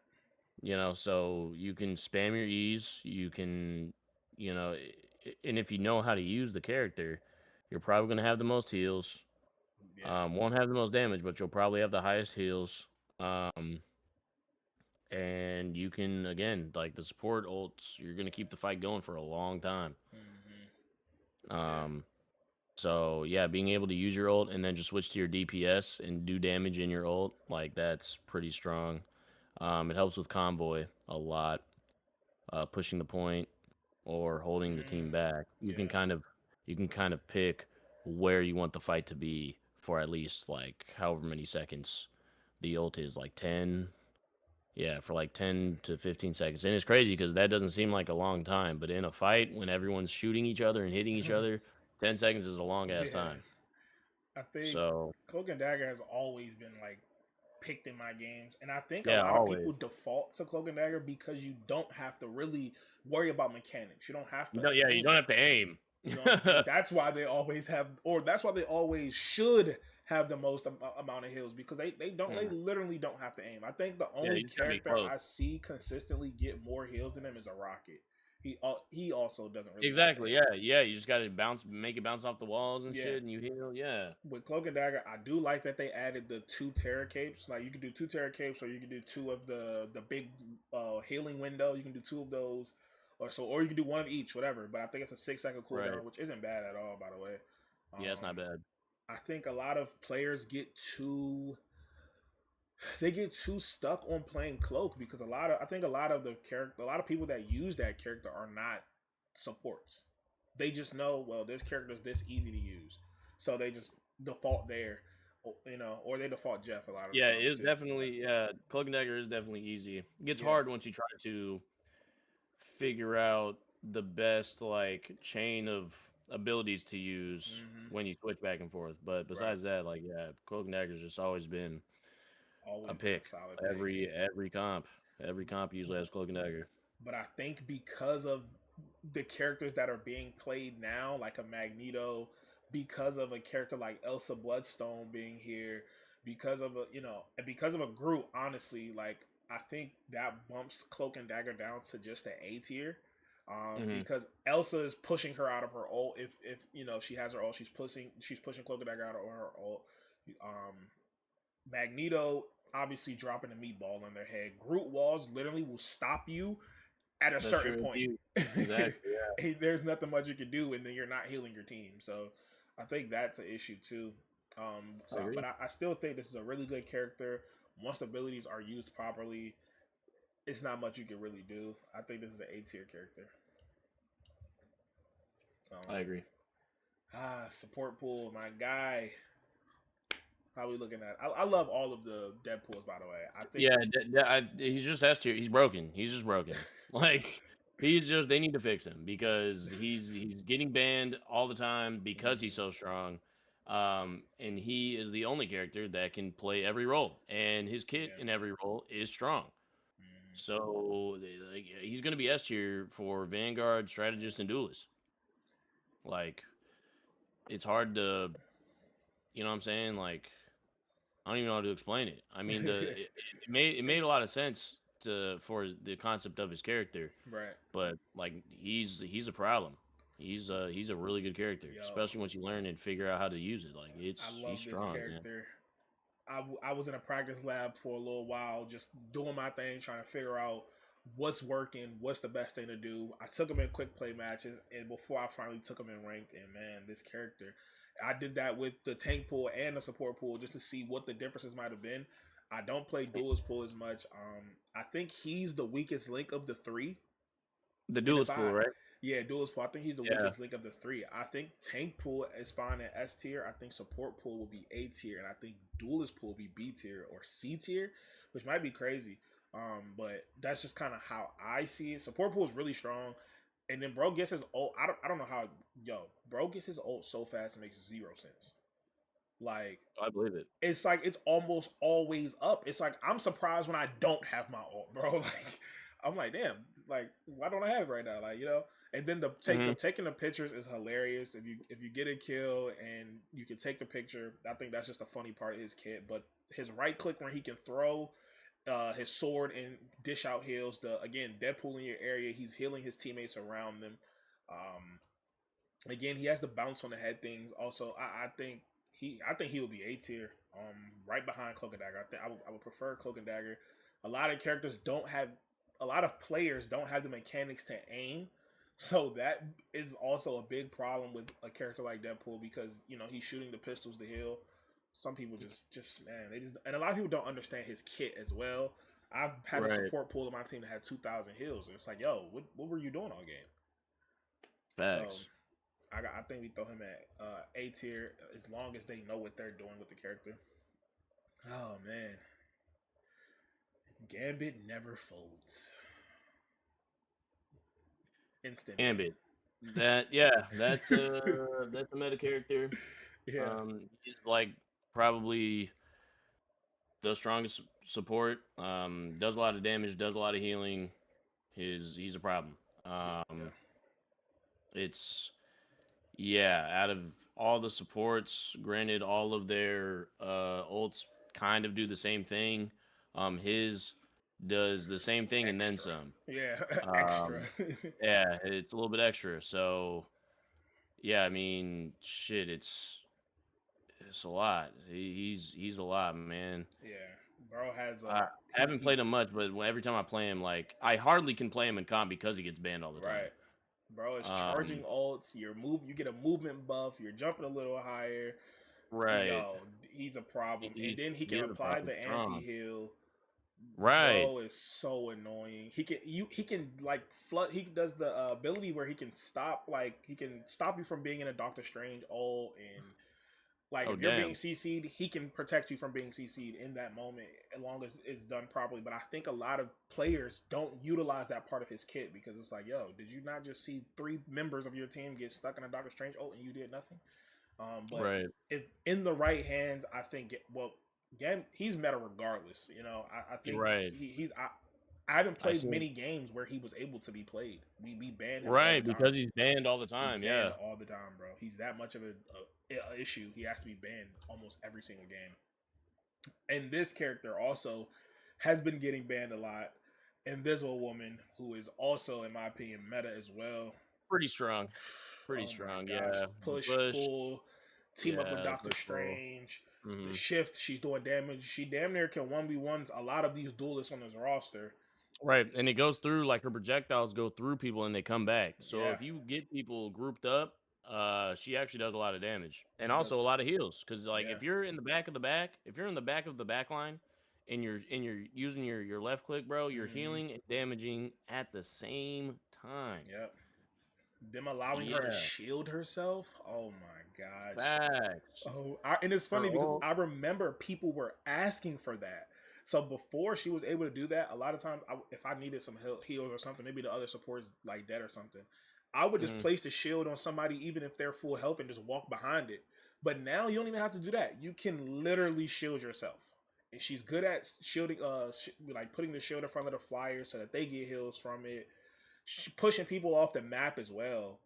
You know, so you can spam your E's. You can, you know, and if you know how to use the character, you're probably gonna have the most heals. Yeah. Won't have the most damage, but you'll probably have the highest heals. And you can again like the support ults. You're gonna keep the fight going for a long time. Yeah. Um, so yeah, being able to use your ult and then just switch to your DPS and do damage in your ult, like that's pretty strong. It helps with convoy a lot, pushing the point or holding the team back. Yeah. You can kind of pick where you want the fight to be for at least like however many seconds the ult is, like 10. Yeah, for like 10 to 15 seconds. And it's crazy because that doesn't seem like a long time, but in a fight when everyone's shooting each other and hitting each other, 10 seconds is a long ass Yeah. time. I think So, Cloak and Dagger has always been like picked in my games, and I think a yeah, lot of always. people default to Cloak and Dagger because you don't have to really worry about mechanics. You don't have to. You don't have to aim. You know, and that's why they always have, or that's why they always should have the most amount of hills because they literally don't have to aim. I think the Yeah, only you just gotta be character close. I see consistently get more hills than him is a Rocket. He also doesn't really Exactly. Yeah. You just gotta make it bounce off the walls and yeah. shit, and you heal. Yeah. With Cloak and Dagger, I do like that they added the 2 Terror Capes. Like you can do 2 Terror Capes, or you can do 2 of the big healing window. You can do 2 of those, or you can do 1 of each, whatever. But I think it's a 6-second cooldown, Right. which isn't bad at all, by the way. Yeah, it's not bad. I think a lot of players get too stuck on playing Cloak because a lot of people that use that character are not supports. they just know, well, this character is this easy to use, so they just default there, or they default Jeff a lot of the Yeah, it times is too. definitely Cloak and Dagger is definitely easy. It gets Yeah, hard once you try to figure out the best like chain of abilities to use hmm when you switch back and forth. But right. besides that, like yeah, Cloak and Dagger's just always been a Always been a pick. solid pick. Every comp. Every comp usually has Cloak and Dagger. But I think because of the characters that are being played now, like a Magneto, because of a character like Elsa Bloodstone being here, because of because of a Groot, honestly, like I think that bumps Cloak and Dagger down to just an A tier. Hmm. Because Elsa is pushing her out of her ult. If she has her ult, she's pushing Cloak and Dagger out of her ult. Um, Magneto obviously dropping a meatball on their head. Groot walls literally will stop you at a That's certain true. point. You exactly. Yeah, There's nothing much you can do, and then you're not healing your team. So I think that's an issue too. I But agree. I still think this is a really good character. Once abilities are used properly, it's not much you can really do. I think this is an A tier character. I agree. Support pool, my guy. How we looking at? I love all of the Deadpools, by the way. I think. Yeah, he's just S tier. He's broken. He's just broken. Like he's just they need to fix him because he's getting banned all the time because he's Mhm. so strong. And he is the only character that can play every role, and his kit Yeah. in every role is strong. Mhm. So like, he's going to be S tier for Vanguard, Strategist, and Duelist. Like it's hard to, you know what I'm saying? Like I don't even know how to explain it. I mean, it made a lot of sense the concept of his character, Right. but like he's a problem. He's a really good character, Yo, especially once you learn and figure out how to use it. Like I he's love this strong, man. character. I was in a practice lab for a little while, just doing my thing, trying to figure out what's working, what's the best thing to do. I took him in quick play matches, and before I finally took him in ranked, and man, this character, I did that with the tank pool and the support pool just to see what the differences might have been. I don't play duelist pool as much. I think he's the weakest link of the three. The And if duelist pool, I, right? yeah, duelist pool, I think he's the Yeah, weakest link of the three. I think tank pool is fine at S tier. I think support pool will be A tier, and I think duelist pool will be B tier or C tier, which might be crazy. But that's just kind of how I see it. Support pool is really strong, and then bro gets his ult. I don't know how bro gets his ult so fast it makes zero sense. Like I believe it. it's like it's almost always up. It's like I'm surprised when I don't have my ult, bro. Like I'm like, damn, like why don't I have it right now? Like and then Hmm. taking the pictures is hilarious. If you get a kill and you can take the picture, I think that's just a funny part of his kit. But his right click where he can throw his sword and dish out heals. The again Deadpool in your area, he's healing his teammates around them. Um, Again, he has the bounce on the head things. Also, I think he will be A tier, right behind Cloak and Dagger. I would prefer Cloak and Dagger. A lot of characters don't have, a lot of players don't have the mechanics to aim, so that is also a big problem with a character like Deadpool because he's shooting the pistols to heal. Some people just man, they just, and a lot of people don't understand his kit as well. I've had a Right. support pool of my team that had 2,000 heals, and it's like, yo, what were you doing all game? So Facts. I think we throw him at A tier as long as they know what they're doing with the character. Oh man, Gambit never folds. Instant Ambit. ban. That's a meta character. Yeah, He's like probably the strongest support. Does a lot of damage, does a lot of healing. He's a problem. yeah, Um, it's yeah. Out of all the supports, granted, all of their ults kind of do the same thing. His does the same thing and then extra. some. Yeah, extra. Um, yeah, it's a little bit extra. So yeah, I mean, shit, it's a lot. He's a lot, man. Yeah, bro has I a haven't he played him much, but every time I play him, like I hardly can play him in comp because he gets banned all the time. right. Bro is charging Um, ults. You get a movement buff. You're jumping a little higher. right. Yo, he's a problem. And He then he he can is a apply problem. the anti Strong. heal. Right. Bro is so annoying. He can like flood. He does the ability where he can stop you from being in a Doctor Strange ult, and like Oh if you're being damn. CC'd, he can protect you from being CC'd in that moment as long as it's done properly. But I think a lot of players don't utilize that part of his kit because it's like, yo, did you not just see 3 members of your team get stuck in a Doctor Strange ult and you did nothing? But Right. if in the right hands, I think again he's meta regardless. You know, I think Right. I haven't I played see. many games where he was able to be played. We ban him all the Right, time. because he's banned all the He's time. banned Yeah. all the time, bro. He's that much of a issue. He has to be banned almost every single game. And this character also has been getting banned a lot. Invisible Woman, who is also, in my opinion, meta as well. Pretty strong. Pretty Oh my strong. gosh. Yeah. The Push, push. pull, team up with Yeah. Doctor Push pull. Strange. The Hmm. shift, she's doing damage. She damn near can 1v1s a lot of these duelists on this roster. Right, and it goes through like her projectiles go through people and they come back. So Yeah. if you get people grouped up, she actually does a lot of damage and And also a lot of heals. Because like yeah. if you're in the back of the back, if you're in the back of the back line, and you're using your left click, bro, you're Mm-hmm. healing and damaging at the same time. Yep. Them allowing her to Yeah, shield herself. Oh my gosh. facts. And it's Her funny because ult. I remember people were asking for that. So before she was able to do that, a lot of times, if I needed some heals or something, maybe the other support's like dead or something, I would just Mhm. place the shield on somebody, even if they're full health, and just walk behind it. But now you don't even have to do that. You can literally shield yourself, and she's good at shielding. Like putting the shield in front of the flyer so that they get heals from it. Pushing people off the map as well.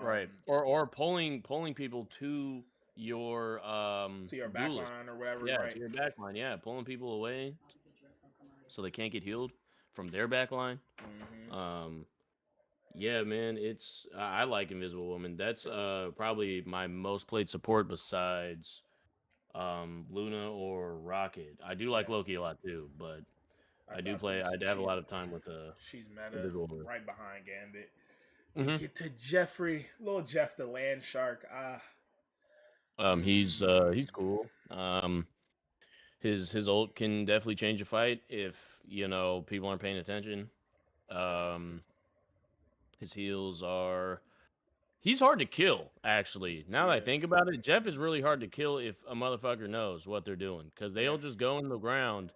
Right, or pulling people To your back duelist. line or whatever, Yeah, right? to your back line. Yeah, pulling people away so they can't get healed from their back line. Mm-hmm. Um, yeah, man, it's I like Invisible Woman. That's probably my most played support besides Luna or Rocket. I do like Yeah, Loki a lot too, but I think I do have a lot of time with she's meta Invisible Woman. right behind Gambit. We Hmm. get to Jeffrey, little Jeff the land shark. He's cool. His ult can definitely change a fight if people aren't paying attention. Um, his heals are. He's hard to kill, actually. Now that I Yeah, think about it, Jeff is really hard to kill if a motherfucker knows what they're doing. Because yeah. they'll just go in the ground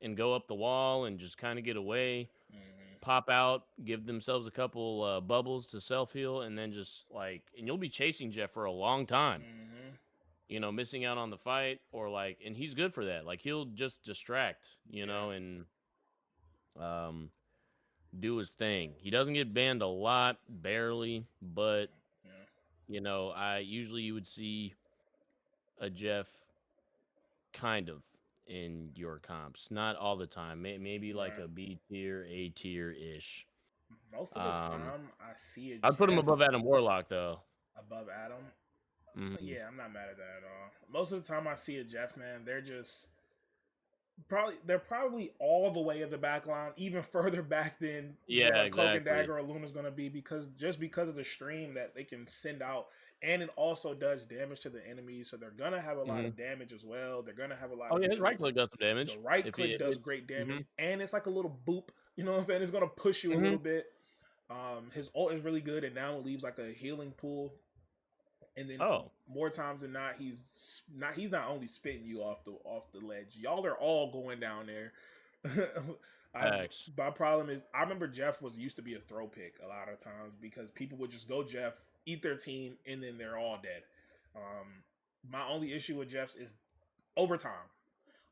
and go up the wall and just kind of get away, Mm-hmm. pop out, give themselves a couple bubbles to self heal, and then just and you'll be chasing Jeff for a long time. Mm-hmm. Missing out on the fight and he's good for that. Like he'll just distract, Yeah, and um, do his thing. He doesn't get banned a lot, barely, but yeah, I usually you would see a Jeff kind of in your comps, not all the time. Maybe like right. a B tier, A tier ish. Most of the Um, time, I see a I'd put him Jeff above Adam Warlock though. above Adam. Hmm. Yeah, I'm not mad at that at all. Most of the time, I see a Jeff, man. They're probably all the way at the back line, even further back than what Yeah, a Cloak and exactly. Dagger or Luna's gonna be, because of the stream that they can send out, and it also does damage to the enemies, so they're gonna have a lot Hmm. of damage as well. They're gonna have a lot Oh of yeah, his right heals. click does some The damage. right If he, click does it's, great hmm damage, and it's like a little boop. You know what I'm saying? It's gonna push you a hmm little bit. His ult is really good, and now it leaves like a healing pool, and then Oh, more times than not, he's not only spitting you off the ledge. Y'all are all going down there. I X. My problem is I remember Jeff was used to be a throw pick a lot of times because people would just go Jeff, eat their team, and then they're all dead. My only issue with Jeff's is overtime.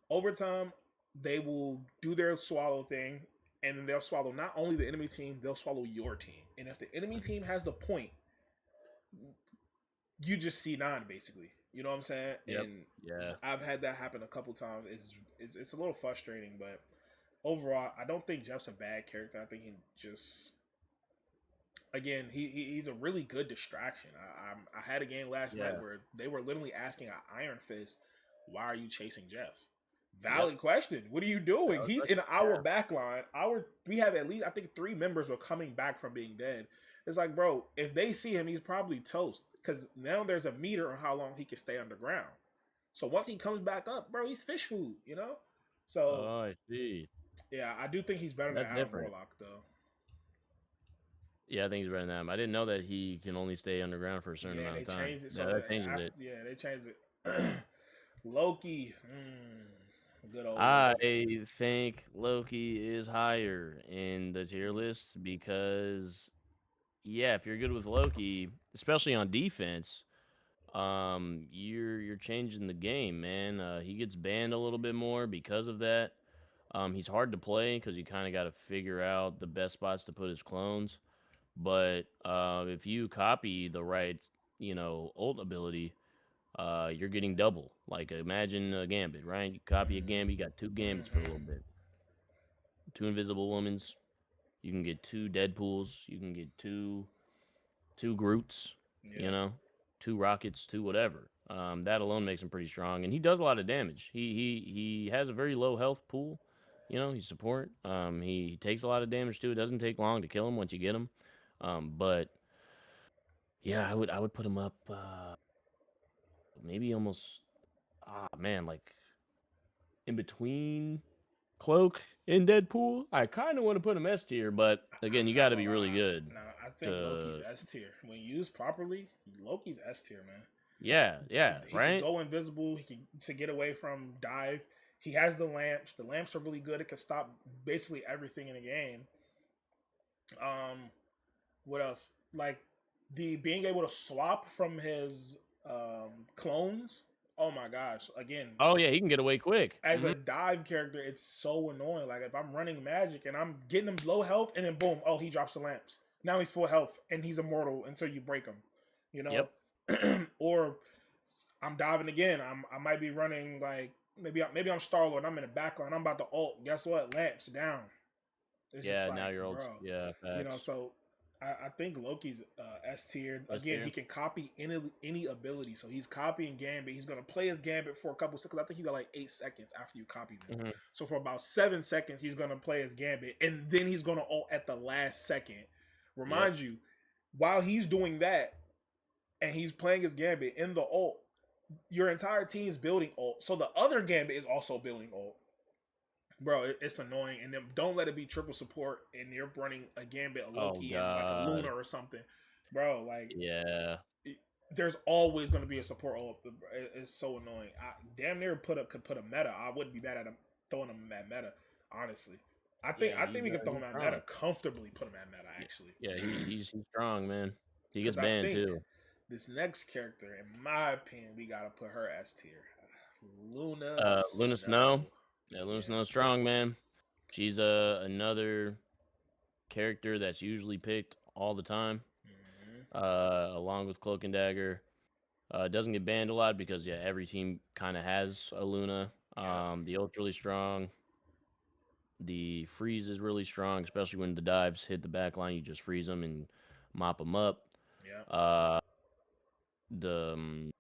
Overtime, they will do their swallow thing, and then they'll swallow not only the enemy team, they'll swallow your team. And if the enemy team has the point, you just C9 basically. You know what I'm saying? Yep. And Yeah. I've had that happen a couple times. It's a little frustrating, but overall, I don't think Jeff's a bad character. I think he just again he's a really good distraction. I had a game last night Yeah. where they were literally asking an Iron Fist, "Why are you chasing Jeff?" Yep. Valid question. What are you doing? Valid He's in question. our Yeah. back line. We have at least I think 3 members were coming back from being dead. It's like, bro, if they see him, he's probably toast because now there's a meter on how long he can stay underground. So once he comes back up, bro, he's fish food. You know. So Oh, I see. Yeah, I do think he's better than That's Adam different. Warlock though. Yeah, I think he's better than him. I didn't know that he can only stay underground for a certain Yeah, amount they of time. changed it Yeah, so that that changes after it. yeah they changed it. Loki, good old I Loki. think Loki is higher in the tier Mm, list because, yeah, if you're good with Loki, especially on defense, you're changing the game, man. He gets banned a little bit more because of that. He's hard to play because you kind of got to figure out the best spots to put his clones. But if you copy the right, ult ability, you're getting double. Like imagine a Gambit, right? You copy a Gambit, you got two Gambits for a little hmm bit, two Invisible Womans. You can get two Deadpools. You can get two Groots. You Yeah, know, two Rockets, two whatever. That alone makes him pretty strong, and he does a lot of damage. He has a very low health pool. He's support. He takes a lot of damage too. It doesn't take long to kill him once you get him. But yeah, I would put him up maybe almost man, like in between Cloak and Deadpool. I kind of want to put him S tier, but again, I'm you not got to gonna be really lie. good No, I think Loki's to. S tier when used properly. Loki's S tier, man. Yeah, yeah, He could right. go invisible. He could to get away from dive. He has the lamps. The lamps are really good. It can stop basically everything in the game. Um, what else? Like the being able to swap from his clones. Oh my gosh! Again, Oh yeah, he can get away quick. as a dive character, it's so annoying. Like if I'm running magic and I'm getting him low health, and then boom, oh he drops the lamps. Now he's full health and he's immortal until you break him. You know, Yep. or I'm diving again. I might be running like maybe I'm Star Lord. I'm in the back line. I'm about to ult. Guess what? Lamps down. It's just Yeah. Now like, you're old. bro, Yeah. Facts. so I think Loki's S tier. S Again, he tier. can copy any ability. So he's copying Gambit. He's gonna play his Gambit for a couple seconds. I think he got like 8 seconds after you copy him. Hmm. So for about 7 seconds, he's gonna play his Gambit, and then he's gonna ult at the last second. Yep. Remind you, while he's doing that and he's playing his Gambit in the ult, your entire team's building ult. So the other Gambit is also building ult. Bro, it's annoying. And then don't let it be triple support and you're running a Gambit, a Oh Loki, and like a Luna God. or something. Bro, like Yeah. there's always going to be a support ult. It's so annoying. I damn near could put a meta. I wouldn't be mad at him throwing him at meta, honestly. Yeah. I think we could throw He's him at strong. meta comfortably. Put him at meta Yeah. actually, Yeah. He's strong, man. He gets because I banned think too. this next character, in my opinion, we gotta put her S tier. Luna Luna Snow. Snow. Yeah, Luna Yeah. Snow's strong, man. She's another character that's usually picked all the time, hmm along with Cloak and Dagger. Doesn't get banned a lot because yeah, every team kind of has a Luna. Yep. The ult's really strong. The freeze is really strong, especially when the dives hit the back line. You just freeze them and mop them up. Yep. Uh, the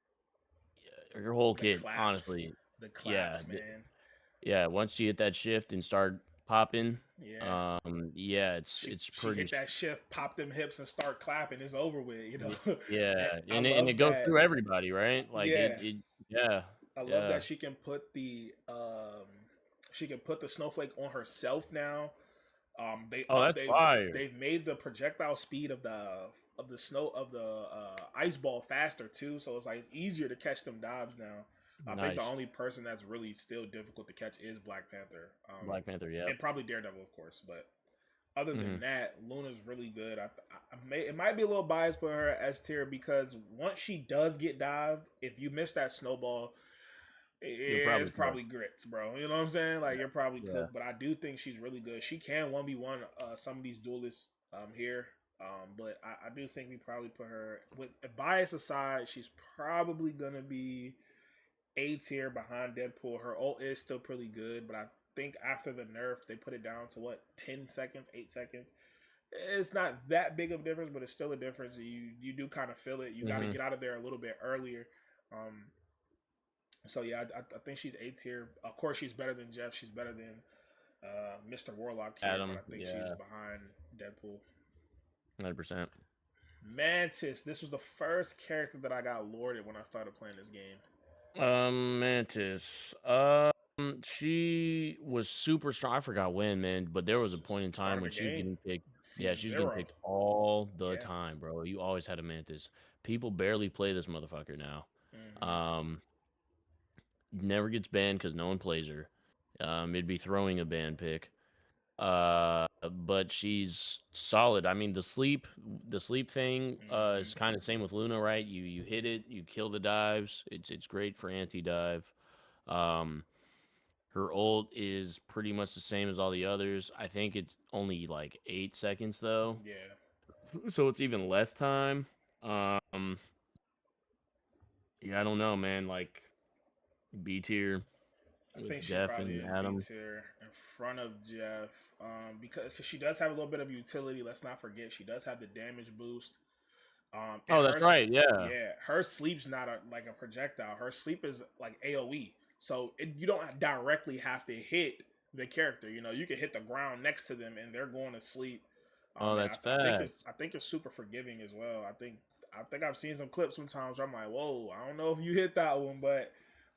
Her whole The kit, claps. honestly, The yeah, claps, man. yeah. Once you hit that shift and start popping, Yeah. yeah, it's She pretty. hit that shift, pop them hips, and start clapping. It's over with, Yeah, And I and it love goes that. through everybody, right? Like Yeah, yeah, I love yeah. that she can put the snowflake on herself now. Oh, that's fire. They've made the projectile speed of the snow of the ice ball faster too, so it's like it's easier to catch them dives now. I think the Nice. only person that's really still difficult to catch is Black Panther, Black Panther, yep. and probably Daredevil, of course. But other than Hmm. that, Luna's really good. It might be a little biased for her S tier because once she does get dived, if you miss that snowball, You're it's probably cooked. probably grits, bro. You know what I'm saying? Like you're probably Yeah, yeah. cooked, but I do think she's really good. She can 1v1 some of these duelists here. But I do think we probably put her with bias aside, she's probably gonna be A tier behind Deadpool. Her ult is still pretty good, but I think after the nerf they put it down to what 10 seconds, 8 seconds. It's not that big of a difference, but it's still a difference. You do kind of feel it. You got to Hmm. get out of there a little bit earlier. Um, so yeah, I think she's A tier. Of course, she's better than Jeff. She's better than Mr. Warlock here, but Adam, I think she's yeah, behind Deadpool. 100%. Mantis. This was the first character that I got lorded when I started playing this game. Mantis. She was super strong. I forgot when, man, but there was a point in time Start of when the she was game, getting picked. Yeah, season she was getting 0. picked all the Yeah. time, bro. You always had a Mantis. People barely play this motherfucker now. Hmm. Um, never gets banned because no one plays her. It'd be throwing a ban pick. But she's solid. I mean, the sleep thing, Hmm. is kind of same with Luna, right? You hit it, you kill the dives. It's great for anti dive. Um, her ult is pretty much the same as all the others. I think it's only like 8 seconds though, Yeah. so it's even less time. Um, yeah, I don't know, man. Like B tier I with think she Jeff probably and is B Adam. tier in front of Jeff, because cause she does have a little bit of utility. Let's not forget she does have the damage boost. And Oh, that's right. Yeah. yeah, her sleep's not like a projectile. Her sleep is like AOE, so you don't directly have to hit the character. You know, you can hit the ground next to them and they're going to sleep. Oh, And that's I fast. think it's super forgiving as well. I think I've seen some clips sometimes where I'm like, whoa, I don't know if you hit that one, but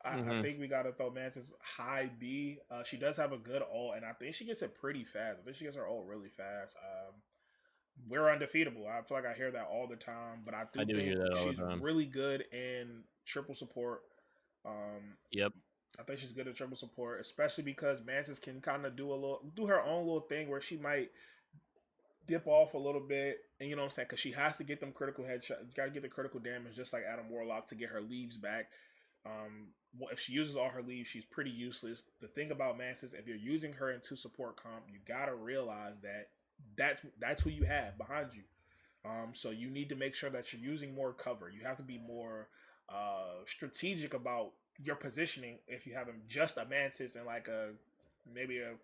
I Hmm. think we gotta throw Mantis high B. She does have a good ult, and I think she gets it pretty fast. I think she gets her ult really fast. We're undefeatable. I feel like I hear that all the time, but I I do do think hear that all she's the time. really good in triple support. Um, Yep. I think she's good at triple support, especially because Mantis can kind of do her own little thing where she might dip off a little bit, and you know what I'm saying, because she has to get them critical headshot. Got to get the critical damage, just like Adam Warlock, to get her leaves back. If she uses all her leaves, she's pretty useless. The thing about Mantis, if you're using her into support comp, you gotta realize that that's who you have behind you. So you need to make sure that you're using more cover. You have to be more strategic about your positioning. If you have just a Mantis and like a maybe a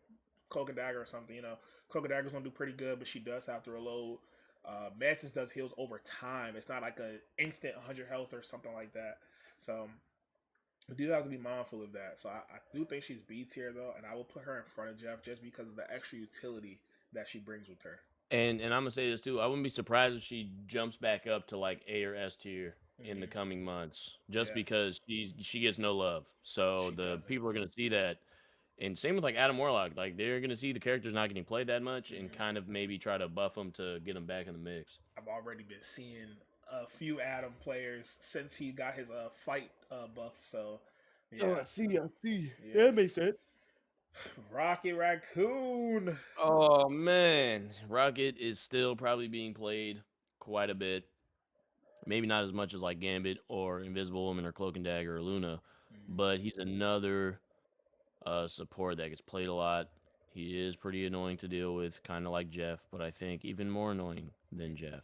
Cloak and Dagger or something, you know, Cloak and Dagger's gonna do pretty good, but she does have to reload. Mantis does heals over time. It's not like a instant 100 health or something like that. So we do have to be mindful of that. So I do think she's B tier though, and I will put her in front of Jeff just because of the extra utility that she brings with her. And I'm gonna say this too. I wouldn't be surprised if she jumps back up to like A or S tier in the Hmm. coming months, just Yeah, because she gets no love. So she the doesn't. people are gonna see that. And same with like Adam Warlock, like they're gonna see the character's not getting played that much, and Hmm. kind of maybe try to buff them to get them back in the mix. I've already been seeing a few Adam players since he got his fight buff. So Oh, yeah, I see. Yeah, yeah. that makes sense. Rocky Raccoon. Oh man, Rocket is still probably being played quite a bit. Maybe not as much as like Gambit or Invisible Woman or Cloak and Dagger or Luna, Mhm. but he's another support that gets played a lot. He is pretty annoying to deal with, kind of like Jeff, but I think even more annoying than Jeff.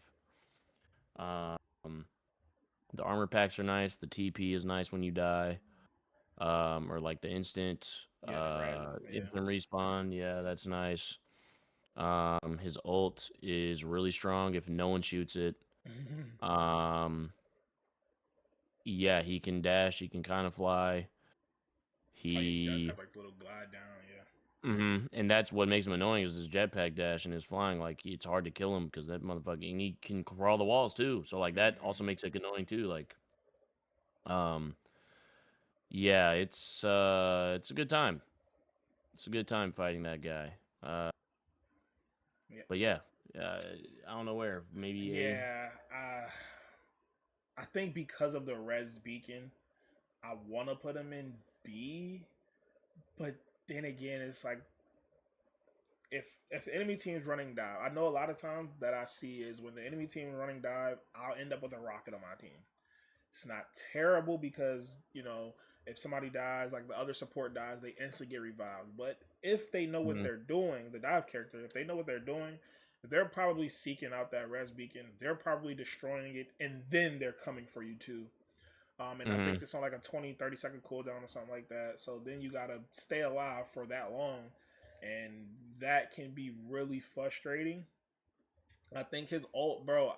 Um, the armor packs are nice. The TP is nice when you die, or like the Yeah, the res. Yeah. instant respawn. Yeah, that's nice. His ult is really strong if no one shoots it. Um, yeah, he can dash. He can kind of fly. Oh yeah, he does He have like a little glide down. Yeah. And that's what makes him annoying is his jetpack dash and his flying. Like it's hard to kill him because that motherfucker and he can crawl the walls too. So like that Hmm. also makes it annoying too. Like, um, yeah, it's a good time. It's a good time fighting that guy. Uh, Yeah. but So yeah, uh, I don't know where. Maybe A. yeah, I think because of the res beacon, I want to put him in B, but then again, it's like if the enemy team is running dive, I know a lot of times that I see is when the enemy team is running dive, I'll end up with a rocket on my team. It's not terrible because, you know, if somebody dies, like the other support dies, they instantly get revived. But if they know what Mhm. they're doing, the dive character, if they know what they're doing, they're probably seeking out that res beacon. They're probably destroying it, and then they're coming for you too. And I think Mhm. it's on like a 20-30 second cooldown or something like that. So then you gotta stay alive for that long. And that can be really frustrating. I think his ult, bro,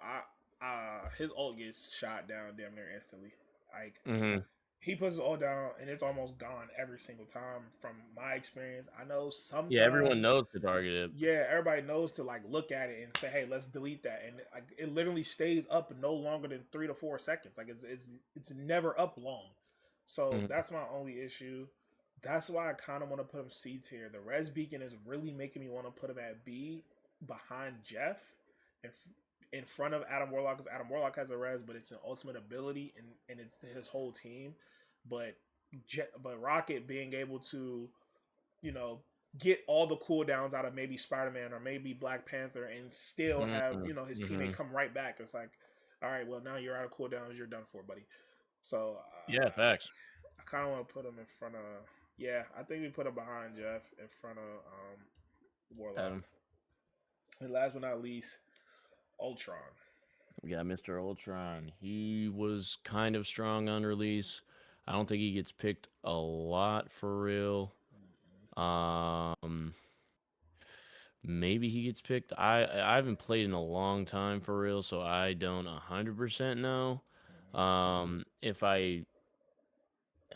his ult gets shot down damn near instantly. Like Mhm. he puts it all down and it's almost gone every single time from my experience. I know Yeah, everyone sometimes, knows to target it. yeah, everybody knows to like look at it and say, hey, let's delete that. And like it literally stays up no longer than 3 to 4 seconds. Like it's never up long. So Mhm. that's my only issue. That's why I kind of want to put him C tier. The Res Beacon is really making me want to put him at B behind Jeff and in front of Adam Warlock, because Adam Warlock has a Res, but it's an ultimate ability and it's his whole team. But but Rocket being able to, you know, get all the cooldowns out of maybe Spider Man or maybe Black Panther and still have, you know, his teammate come right back. It's like, all right, well now you're out of cooldowns, you're done for, buddy. So Yeah, facts. I kind of want to put him in front of. Yeah, I think we put him behind Jeff in front of Warlock. Adam. And last but not least, Ultron. We got Mr. Ultron. He was kind of strong on release. I don't think he gets picked a lot for real. Maybe he gets picked. I haven't played in a long time for real, so I don't 100% know. If I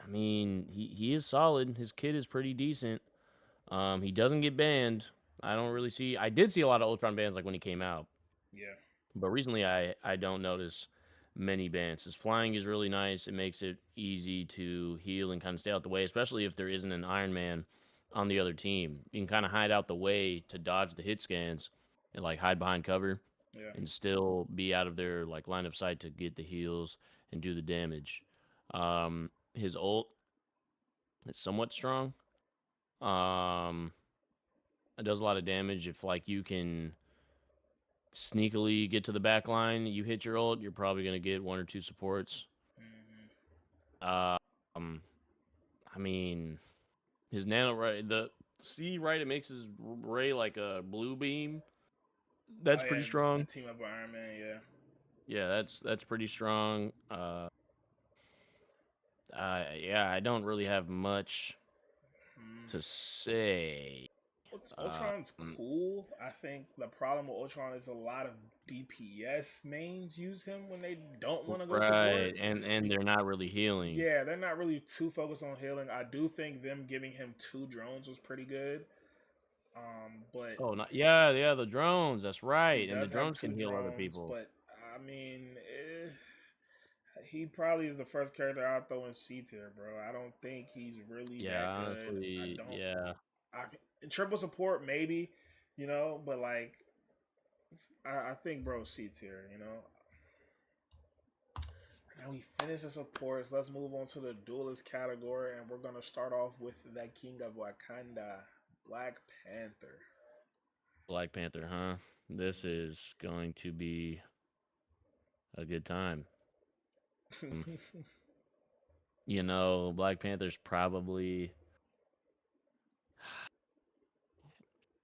mean, he is solid. His kit is pretty decent. He doesn't get banned. I don't really see. I did see a lot of Ultron bans like when he came out. Yeah. But recently, I don't notice many bans. His flying is really nice. It makes it easy to heal and kind of stay out the way, especially if there isn't an Iron Man on the other team. You can kind of hide out the way to dodge the hit scans and like hide behind cover Yeah. and still be out of their like line of sight to get the heals and do the damage. His ult is somewhat strong. It does a lot of damage if like you can sneakily get to the back line, you hit your ult, you're probably gonna get one or two supports. I mean, his nano ray, the C right, it makes his ray like a blue beam. That's Oh pretty yeah, the strong. team up with Iron Man. Yeah. Yeah, that's pretty strong. Yeah, I don't really have much to say. Ultron's cool. I think the problem with Ultron is a lot of DPS mains use him when they don't want to go Right, support. and they're not really healing. Yeah, they're not really too focused on healing. I do think them giving him 2 drones was pretty good. But Oh, not yeah, the drones. That's he right, and the does have drones can two heal other drones. people. But I mean, he probably is the first character I'd throw in C tier, bro. I don't think he's really Yeah, that good. I honestly, don't. yeah. In triple support maybe, you know, but like I think bro C tier, you know. Now we finish the supports. Let's move on to the duelist category, and we're gonna start off with the King of Wakanda, Black Panther. Black Panther, huh? This is going to be a good time. Mm. You know, Black Panther's probably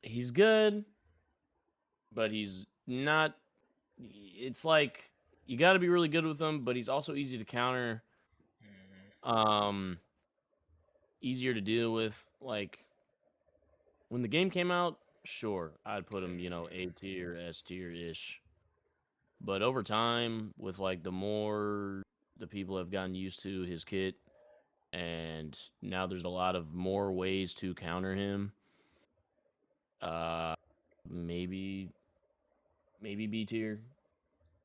he's good, but he's not. It's like you got to be really good with him, but he's also easy to counter. Um, Easier to deal with. Like when the game came out, sure, I'd put him, you know, A tier, S tier ish. But over time, with like the more the people have gotten used to his kit, and now there's a lot of more ways to counter him. Uh, maybe B tier,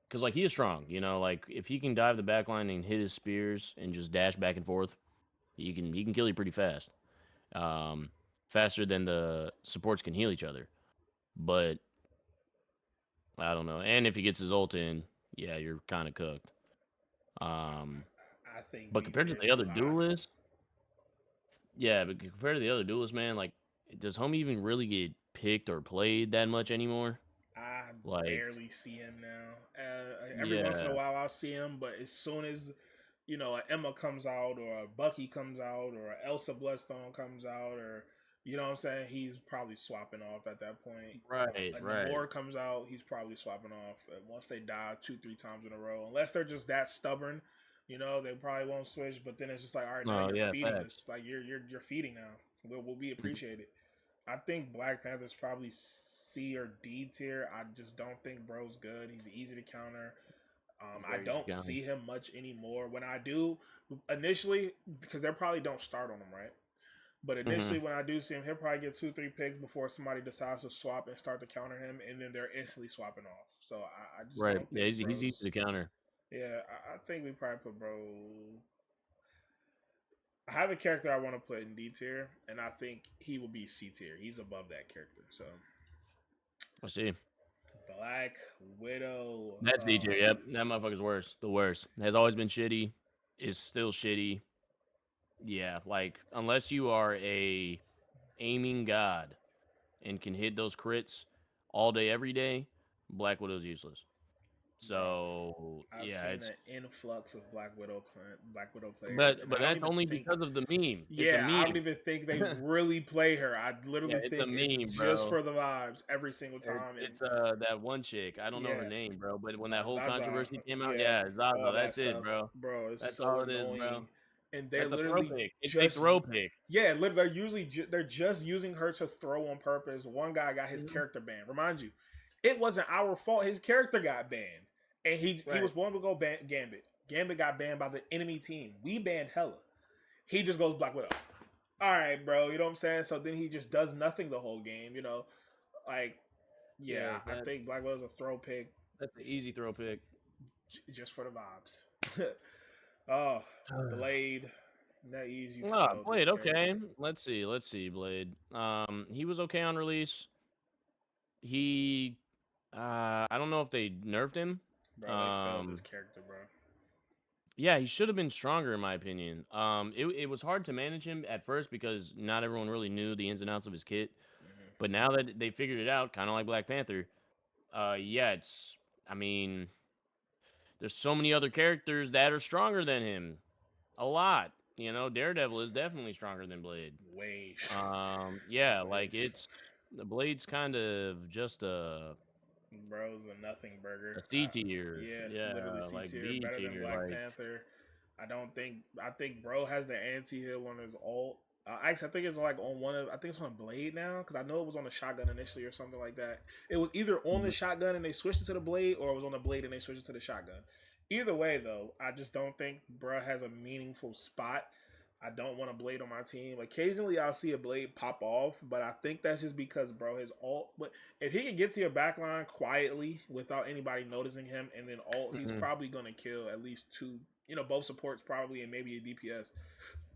because like he is strong. You know, like if he can dive the back line and hit his spears and just dash back and forth, he can kill you pretty fast. Um, Faster than the supports can heal each other. But I don't know. And if he gets his ult in, yeah, you're kind of cooked. I think But B compared to tier is the too other high. duelists, yeah, but compared to the other duelists, man, like, does Homie even really get picked or played that much anymore? I Like, barely see him now. Every once in a yeah, while, I'll see him, but as soon as you know, a Emma comes out, or a Bucky comes out, or a Elsa Bloodstone comes out, or you know what I'm saying, he's probably swapping off at that point. right, A right. Namor comes out, he's probably swapping off. Once they die 2-3 times in a row, unless they're just that stubborn, you know, they probably won't switch. But then it's just like, all right, now No, you're yeah, feeding facts. us, like you're feeding now. We'll be Mhm. appreciated. I think Black Panther's probably C or D tier. I just don't think bro's good. He's easy to counter. He's I very easy to don't counter. see him much anymore. When I do, initially, because they probably don't start on him, right? But Hmm. initially, when I do see him, he'll probably get 2-3 picks before somebody decides to swap and start to counter him, and then they're instantly swapping off. So I just Right. don't Yeah, think he's easy bro's. to counter. Yeah, I think we probably put bro. I have a character I want to put in D tier, and I think he will be C tier. He's above that character. So I see. Black Widow. That's D tier. Yep, that motherfucker's worse. The worst. Has always been shitty. Is still shitty. Yeah, like unless you are a aiming god and can hit those crits all day, every day, Black Widow's useless. Bro, So I've yeah, seen it's an influx of Black Widow players, but and I don't that's even only think. because of the meme. It's a Yeah, I don't meme. even think they really play her. I Yeah, literally it's a think it's meme, just bro. for the vibes every single time. And It's that one chick. I don't know her yeah, name, bro. But when that whole Zaza, controversy came out, yeah, yeah, all Zaza. that That's it, stuff, bro. bro, is That's so all it is, bro. annoying. And they're That's a throw literally pick. It's a just, throw pick. yeah, literally, they're usually they're just using her to throw on purpose. One guy got his Mhm. character banned. Remind you, it wasn't our fault. His character got banned, and he Right. was willing to go ban Gambit. Gambit got banned by the enemy team. We banned Hella. He just goes Black Widow. All right, bro. You know what I'm saying? So then he just does nothing the whole game. You know, like, Yeah, yeah, I think Black Widow's a throw pick that's an easy throw pick. just for the vibes. Oh, Blade. That ease you Ah, failed this Blade. Okay, character. let's see. Let's see. Blade. He was okay on release. He, I don't know if they nerfed him. Bro, they failed this Um, character, bro. yeah, he should have been stronger in my opinion. It was hard to manage him at first because not everyone really knew the ins and outs of his kit. Mm-hmm. But now that they figured it out, kind of like Black Panther, yeah, it's. I mean, there's so many other characters that are stronger than him. A lot. You know, Daredevil is definitely stronger than Blade. Way, Yeah, way. like it's the Blade's kind of just Bro's a nothing a burger. C tier. Yeah, it's literally Yeah, C like tier, B better than tier. Black Like, Panther. I don't think. I think Bro has the anti heal on his ult. Actually, I think it's like on one of. I think it's on Blade now because I know it was on the shotgun initially or something like that. It was either on the mhm, shotgun and they switched it to the blade, or it was on the blade and they switched it to the shotgun. Either way, though, I just don't think Bruh has a meaningful spot. I don't want a blade on my team. Occasionally, I'll see a blade pop off, but I think that's just because, bro, his ult. But if he can get to your backline quietly without anybody noticing him, and then ult, he's mhm, probably gonna kill at least two. You know, both supports probably, and maybe a DPS.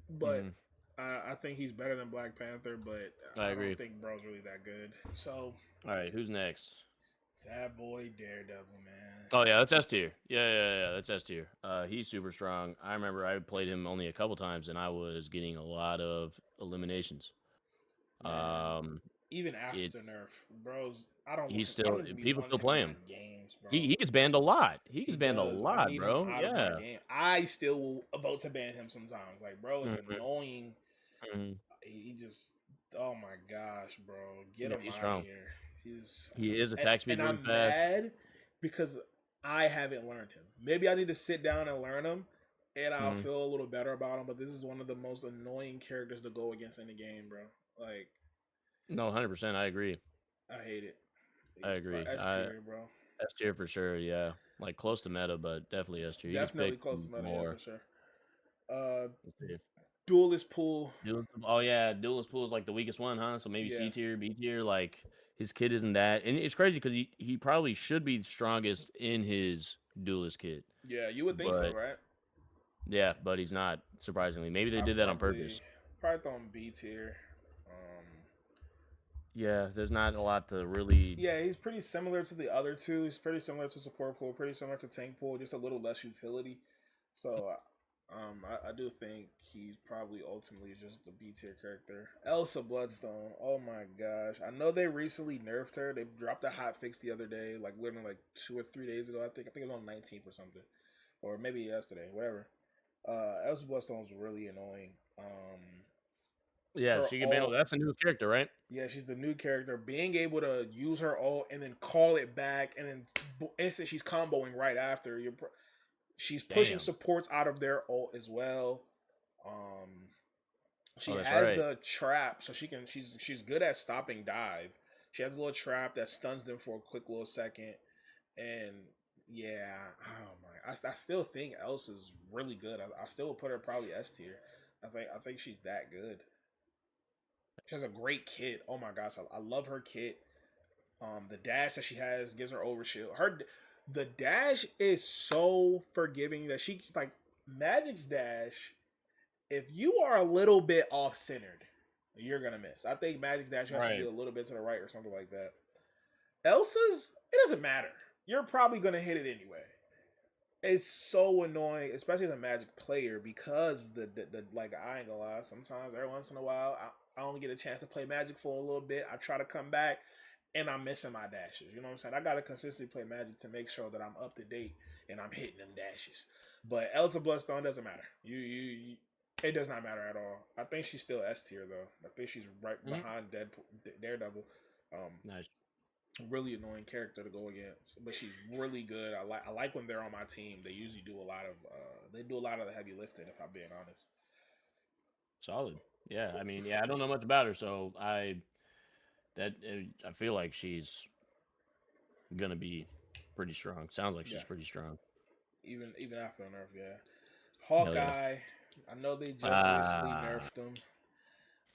But mhm. I think he's better than Black Panther. But I I agree. don't think bro's really that good. So All right, who's next? that boy Daredevil, man. Oh yeah, that's S tier. Yeah, that's S tier. He's super strong. I remember I played him only a couple times, and I was getting a lot of eliminations. Man, Um, even it after nerf, bros, he's I still don't even people want still him in play my him. games, bro. He gets banned a lot. He He gets banned a does. I lot, need him bro. out of my Yeah. game. I still will vote to ban him sometimes. Like, bro is Mhm, annoying. mhm. He just, oh my gosh, bro, get Yeah, him he's out of strong. here. He's, He is attack speed and really I'm fast. mad because I haven't learned him. Maybe I need to sit down and learn him, and I'll Mhm. feel a little better about him. But this is one of the most annoying characters to go against in the game, bro. Like, No, 100%. I agree. I hate it. I He's agree. S tier, bro. S tier for sure. Yeah, like close to meta, but definitely S tier. He gets Definitely picked close to meta, yeah, for more. sure. Uh, Let's see. Duelist pool, Oh yeah, Duelist Pool is like the weakest one, huh? So maybe C yeah, tier, B tier. Like his kit isn't that, and it's crazy because he probably should be strongest in his Duelist kit, yeah. You would think so, but right? yeah, but he's not. Surprisingly, maybe they I did that on purpose. probably throw him B tier. Um, Yeah, there's not a lot to really. yeah, he's pretty similar to the other two. He's pretty similar to support pool, pretty similar to tank pool, just a little less utility. So, I do think he's probably ultimately just the B tier character. Elsa Bloodstone. Oh my gosh, I know they recently nerfed her. They dropped a hot fix the other day, like literally like 2 or 3 days ago. I think it was on 19th or something, or maybe yesterday, whatever. Elsa Bloodstone's really annoying. Yeah, Her she can ban. ult, That's a new character, right? yeah, she's the new character. Being able to use her ult and then call it back, and then instant she's comboing right after. She's pushing Damn. supports out of their ult as well. Um, she Oh, that's has right. the trap, so she's good at stopping dive. She has a little trap that stuns them for a quick little second, and yeah, oh my, I still think Elsa's really good. I still would put her probably S tier. I think she's that good. She has a great kit. Oh my gosh, I love her kit. The dash that she has gives her overshield. The dash is so forgiving that she like Magic's dash if you are a little bit off centered, you're gonna miss. I think Magic's dash has to be Right. a little bit to the right or something like that. Elsa's, it doesn't matter. You're probably gonna hit it anyway. It's so annoying, especially as a Magic player, because the like I ain't gonna lie. Sometimes every once in a while, I only get a chance to play Magic for a little bit. I try to come back, and I'm missing my dashes. You know what I'm saying? I gotta consistently play Magic to make sure that I'm up to date and I'm hitting them dashes. But Elsa Bloodstone doesn't matter. It does not matter at all. I think she's still S tier though. I think she's right behind Daredevil. Nice. Really annoying character to go against, but she's really good. I like when they're on my team. They usually do a lot of the heavy lifting. If I'm being honest. Solid. Yeah. I mean, yeah, I don't know much about her, so I feel like she's gonna be pretty strong. Sounds like she's Yeah, pretty strong. even after the nerf, yeah. Hell yeah. Hawkeye, I know they just recently nerfed him.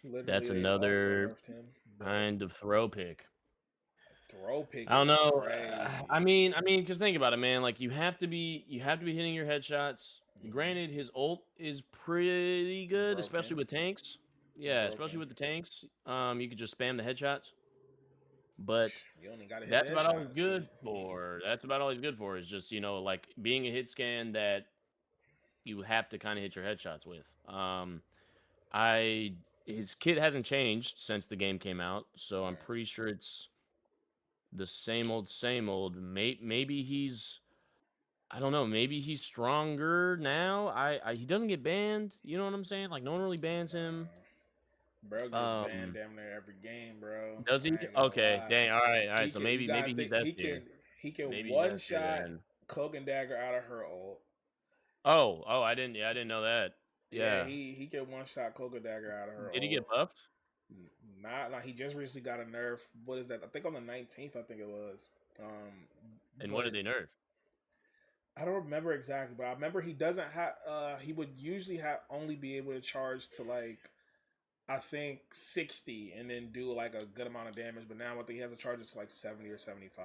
Literally, That's they also another nerfed him. kind of throw pick. Throw pick. I don't is know. crazy. I mean, because think about it, man. Like you have to be hitting your headshots. Granted, his ult is pretty good, especially with tanks. Yeah, especially with the tanks. You could just spam the headshots. But you only gotta hit that's the about all he's headshots. good for. That's about all he's good for. Is just like being a hit scan that you have to kind of hit your headshots with. His kit hasn't changed since the game came out, so I'm pretty sure it's the same old, same old. Maybe he's, I don't know. Maybe he's stronger now. He doesn't get banned. You know what I'm saying? Like no one really bans him. Bro gets banned damn near every game, bro. Does he? I ain't gonna Okay, lie. dang. All right. So You maybe gotta he's think S tier. he can Maybe he's one S tier shot then. Cloak and Dagger out of her ult. Oh, I didn't know that. Yeah, he can one shot Cloak and Dagger out of her did he ult. get buffed? Not like he just recently got a nerf. What is that? I think on the 19th. I think it was. And what did they nerf? I don't remember exactly, but I remember he doesn't have. He would usually have only be able to charge to like, I think 60, and then do like a good amount of damage. But now I think he has to charge it to like 70 or 75.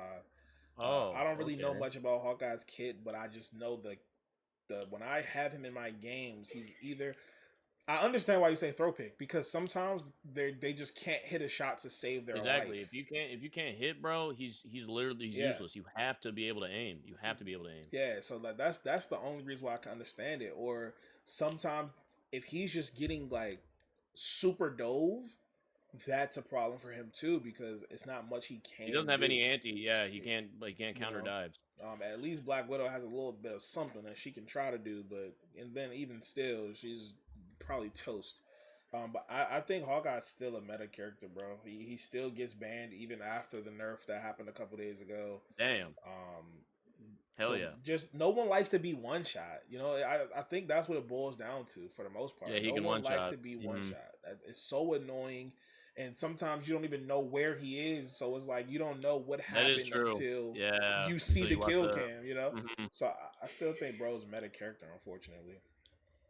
I don't really know much about Hawkeye's kit, but I just know the when I have him in my games, he's either. I understand why you say throw pick, because sometimes they just can't hit a shot to save their Exactly. life. If you can't hit, bro, he's literally useless. You have to be able to aim. You have to be able to aim. Yeah, so like that's the only reason why I can understand it. Or sometimes if he's just getting like super dove, that's a problem for him too, because it's not much he can. He doesn't have any anti. Yeah, he can't counter dives. At least Black Widow has a little bit of something that she can try to do, but and then even still, she's probably toast. But I think Hawkeye's still a meta character, bro. He still gets banned even after the nerf that happened a couple days ago. Damn. Hell yeah. Just no one likes to be one shot. You know, I think that's what it boils down to for the most part. Yeah, he no can one one likes shot. to be one shot. It's so annoying. And sometimes you don't even know where he is, so it's like you don't know what happened until you see the kill cam, you know? So I still think bro's a meta character, unfortunately.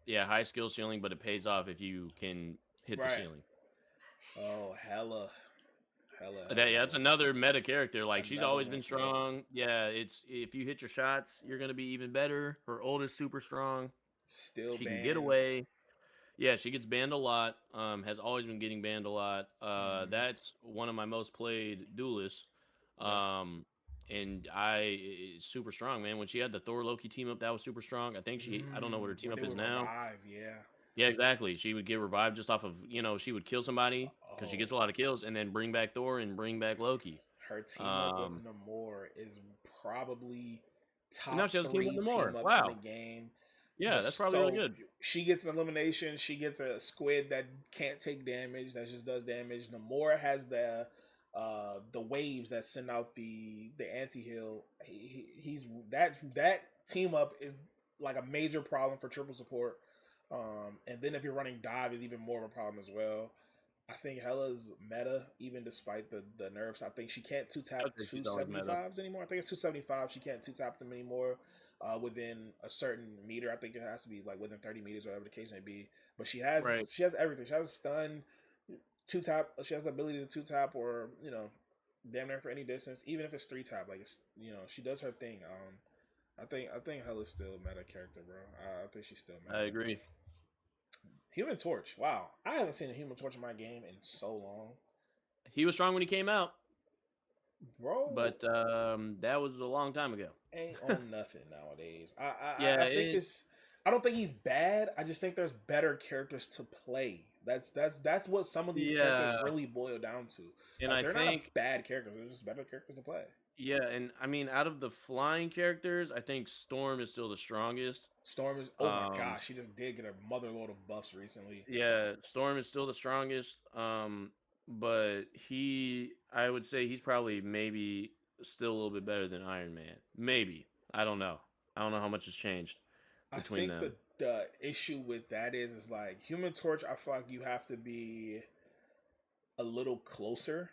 Yeah, high skill ceiling, but it pays off if you can hit the ceiling. Oh, hella. That's another meta character. Like she's always been strong. Yeah, it's if you hit your shots, you're gonna be even better. Her ult is super strong. Still she banned. Can get away. Yeah, she gets banned a lot. Has always been getting banned a lot. That's one of my most played duelists. And super strong, man. When she had the Thor Loki team up, that was super strong. I think I don't know what her team up is now. Yeah, exactly. She would get revived just off of, she would kill somebody because she gets a lot of kills and then bring back Thor and bring back Loki. Her team up with Namor is probably top now she has 3 team ups in the game. Yeah, that's probably really good. She gets an elimination. She gets a squid that can't take damage. That just does damage. Namor has the waves that send out the anti-heal. He's that team up is like a major problem for triple support. And then if you're running dive, is even more of a problem as well. I think Hela's meta, even despite the nerfs. I think she can't 2-tap 275s anymore. I think it's 275. She can't 2-tap them anymore. Within a certain meter, I think it has to be like within 30 meters, or whatever the case may be. But she has everything. She has a stun, 2-tap. She has the ability to 2-tap, or damn near for any distance, even if it's 3-tap. Like she does her thing. I think Hela's still a meta character, bro. I think she's still meta. I agree. Human Torch. Wow, I haven't seen a Human Torch in my game in so long, He was strong when he came out, bro. but that was a long time ago. Ain't on nothing nowadays. Yeah, I think it. it's. I don't think he's bad. I just think there's better characters to play. That's what some of these characters Yeah, really boil down to. and Like I they're not a think bad character. They're just better characters to play. yeah, and I mean, out of the flying characters, I think Storm is still the strongest. Storm is. Oh my Um, gosh, she just did get a mother load of buffs recently. yeah, Storm is still the strongest. But I would say he's probably maybe still a little bit better than Iron Man. Maybe. I don't know. I don't know how much has changed I between think them. the issue with that is like Human Torch. I feel like you have to be a little closer.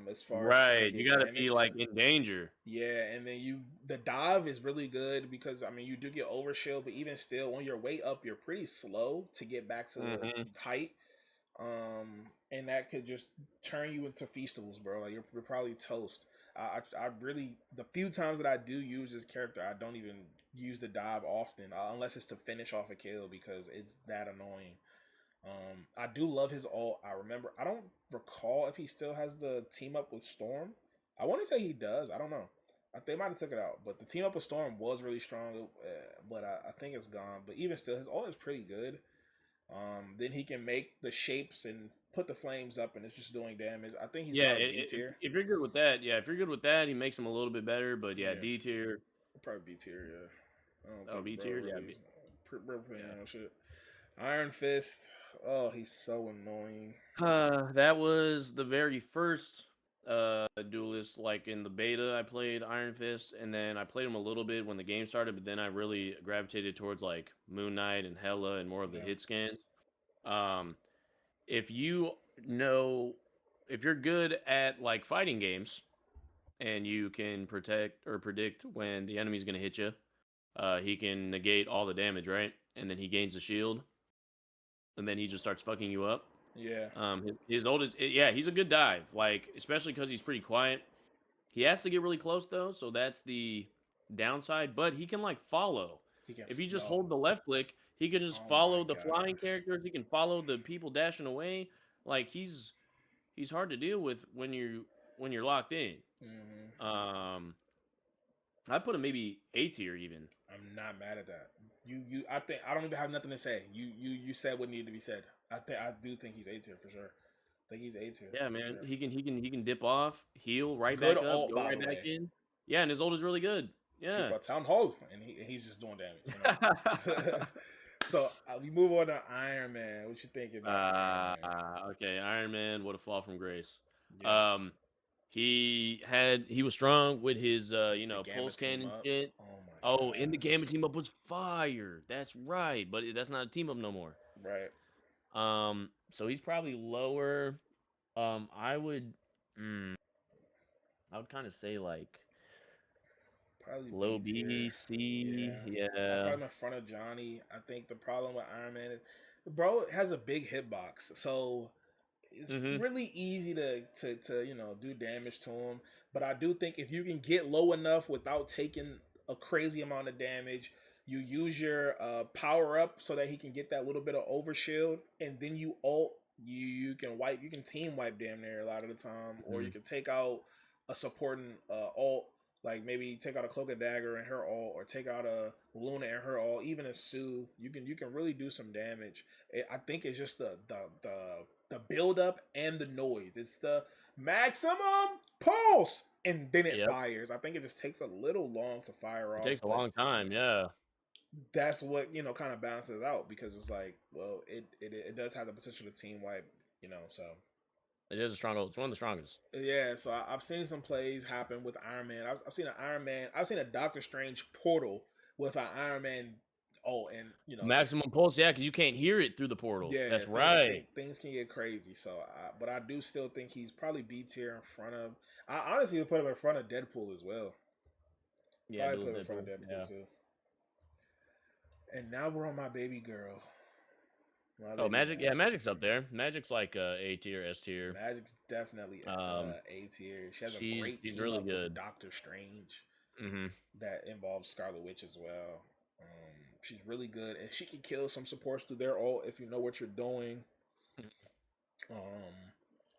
As far as trying to Right. You get got to be damage. like in danger. Yeah, and then the dive is really good because I mean you do get overshield, but even still, when you're way up, you're pretty slow to get back to the Hmm. height. And that could just turn you into feastables, bro. Like you're probably toast. I really the few times that I do use this character, I don't even use the dive often, unless it's to finish off a kill because it's that annoying. I do love his ult. I remember. I don't recall if he still has the team up with Storm. I want to say he does. I don't know. They might have took it out, but the team up with Storm was really strong. But I think it's gone. But even still, his ult is pretty good. Then he can make the shapes and put the flames up, and it's just doing damage. I think he's Yeah, probably B tier. if you're good with that, yeah, if you're good with that, he makes him a little bit better. But yeah, Yeah, D tier. probably B tier. Yeah, I don't Oh, think B bro tier. Yeah, really bro putting yeah. on shit. Iron Fist. Oh, he's so annoying. That was the very first duelist. Like in the beta, I played Iron Fist, and then I played him a little bit when the game started. But then I really gravitated towards like Moon Knight and Hela and more of the Yeah, hit scans. Um, if you know, if you're good at like fighting games and you can protect or predict when the enemy's going to hit you, he can negate all the damage, right? And then he gains the shield, and then he just starts fucking you up. yeah. His oldest, yeah, he's a good dive. Like especially because he's pretty quiet. He has to get really close though, so that's the downside. But he can like follow. He can. If you just Yo. hold the left click, he can just Oh my follow the flying gosh. characters. He can follow the people dashing away. Like he's hard to deal with when you're locked in. Hmm. Um, I put him maybe A tier even. I'm not mad at that. I think I don't even have nothing to say. You said what needed to be said. I do think he's A tier for sure. I think he's A tier Yeah, for man. sure. He can dip off, heal, right Good back up, ult, go by right the back way. in. Yeah, and his ult is really good. Cheap Yeah. out town hall, and he's just doing damage. So we move on to Iron Man. What you think about Iron Man? Okay. Iron Man, what a fall from grace. Yeah, Um, he was strong with his the pulse Gambit team cannon up. shit. Oh my Oh, and the gosh. Gambit team up was fire. That's right, but that's not a team up no more. Right. So he's probably lower. I would, mm, I would kind of say like Probably low B tier. B, C. Yeah. I Yeah. put him in front of Johnny. I think the problem with Iron Man is, bro, has a big hitbox, so it's Mm-hmm. really easy to do damage to him. But I do think if you can get low enough without taking a crazy amount of damage, you use your power up so that he can get that little bit of overshield, and then you ult. You can team wipe damn near a lot of the time, or Mm-hmm. you can take out a supporting ult, like maybe take out a Cloak and Dagger and her ult, or take out a Luna and her ult, even a Sue. You can really do some damage. I think it's just the build up and the noise. It's the maximum pulse, and then it Yep. fires. I think it just takes a little long to fire It off, takes a but long time. Yeah. that's what kind of balances out because it's like, well, it does have the potential to team wipe, so It is a strong ult. It's one of the strongest. yeah. So I've seen some plays happen with Iron Man. I've seen an Iron Man. I've seen a Doctor Strange portal with an Iron Man. Oh, and Maximum pulse, yeah, because you can't hear it through the portal. yeah, That's right. things can get crazy. So, but I do still think he's probably B tier in front of. I honestly would put him in front of Deadpool as well. Yeah, Probably Bill's put him in front of Deadpool. Deadpool Yeah. too. And now we're on my baby girl, my Oh, lady Magic. Yeah, Magic. Magic's up there. Magic's like A tier, S tier. Magic's definitely Um, A tier. She has a she's great she's team really up with good. Doctor Strange Mm-hmm. that involves Scarlet Witch as well. She's really good, and she can kill some supports through their ult if you know what you're doing.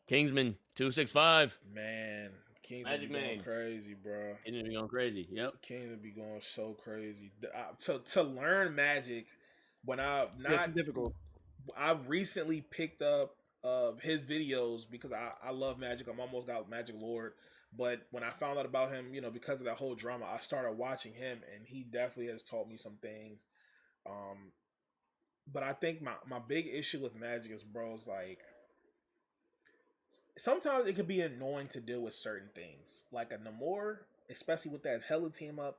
Kingsman 265. Man, Kings would be Magic going Man. crazy, bro. Kings be going crazy. Yep. Kings would be going so crazy. To learn Magic, when I Yeah, not it's difficult. I recently picked up his videos because I love Magic. I'm almost got Magic Lord. But when I found out about him, you know, because of that whole drama, I started watching him, and he definitely has taught me some things. But I think my big issue with Magic is, bro, is like sometimes it could be annoying to deal with certain things. Like a Namor, especially with that Hella team up,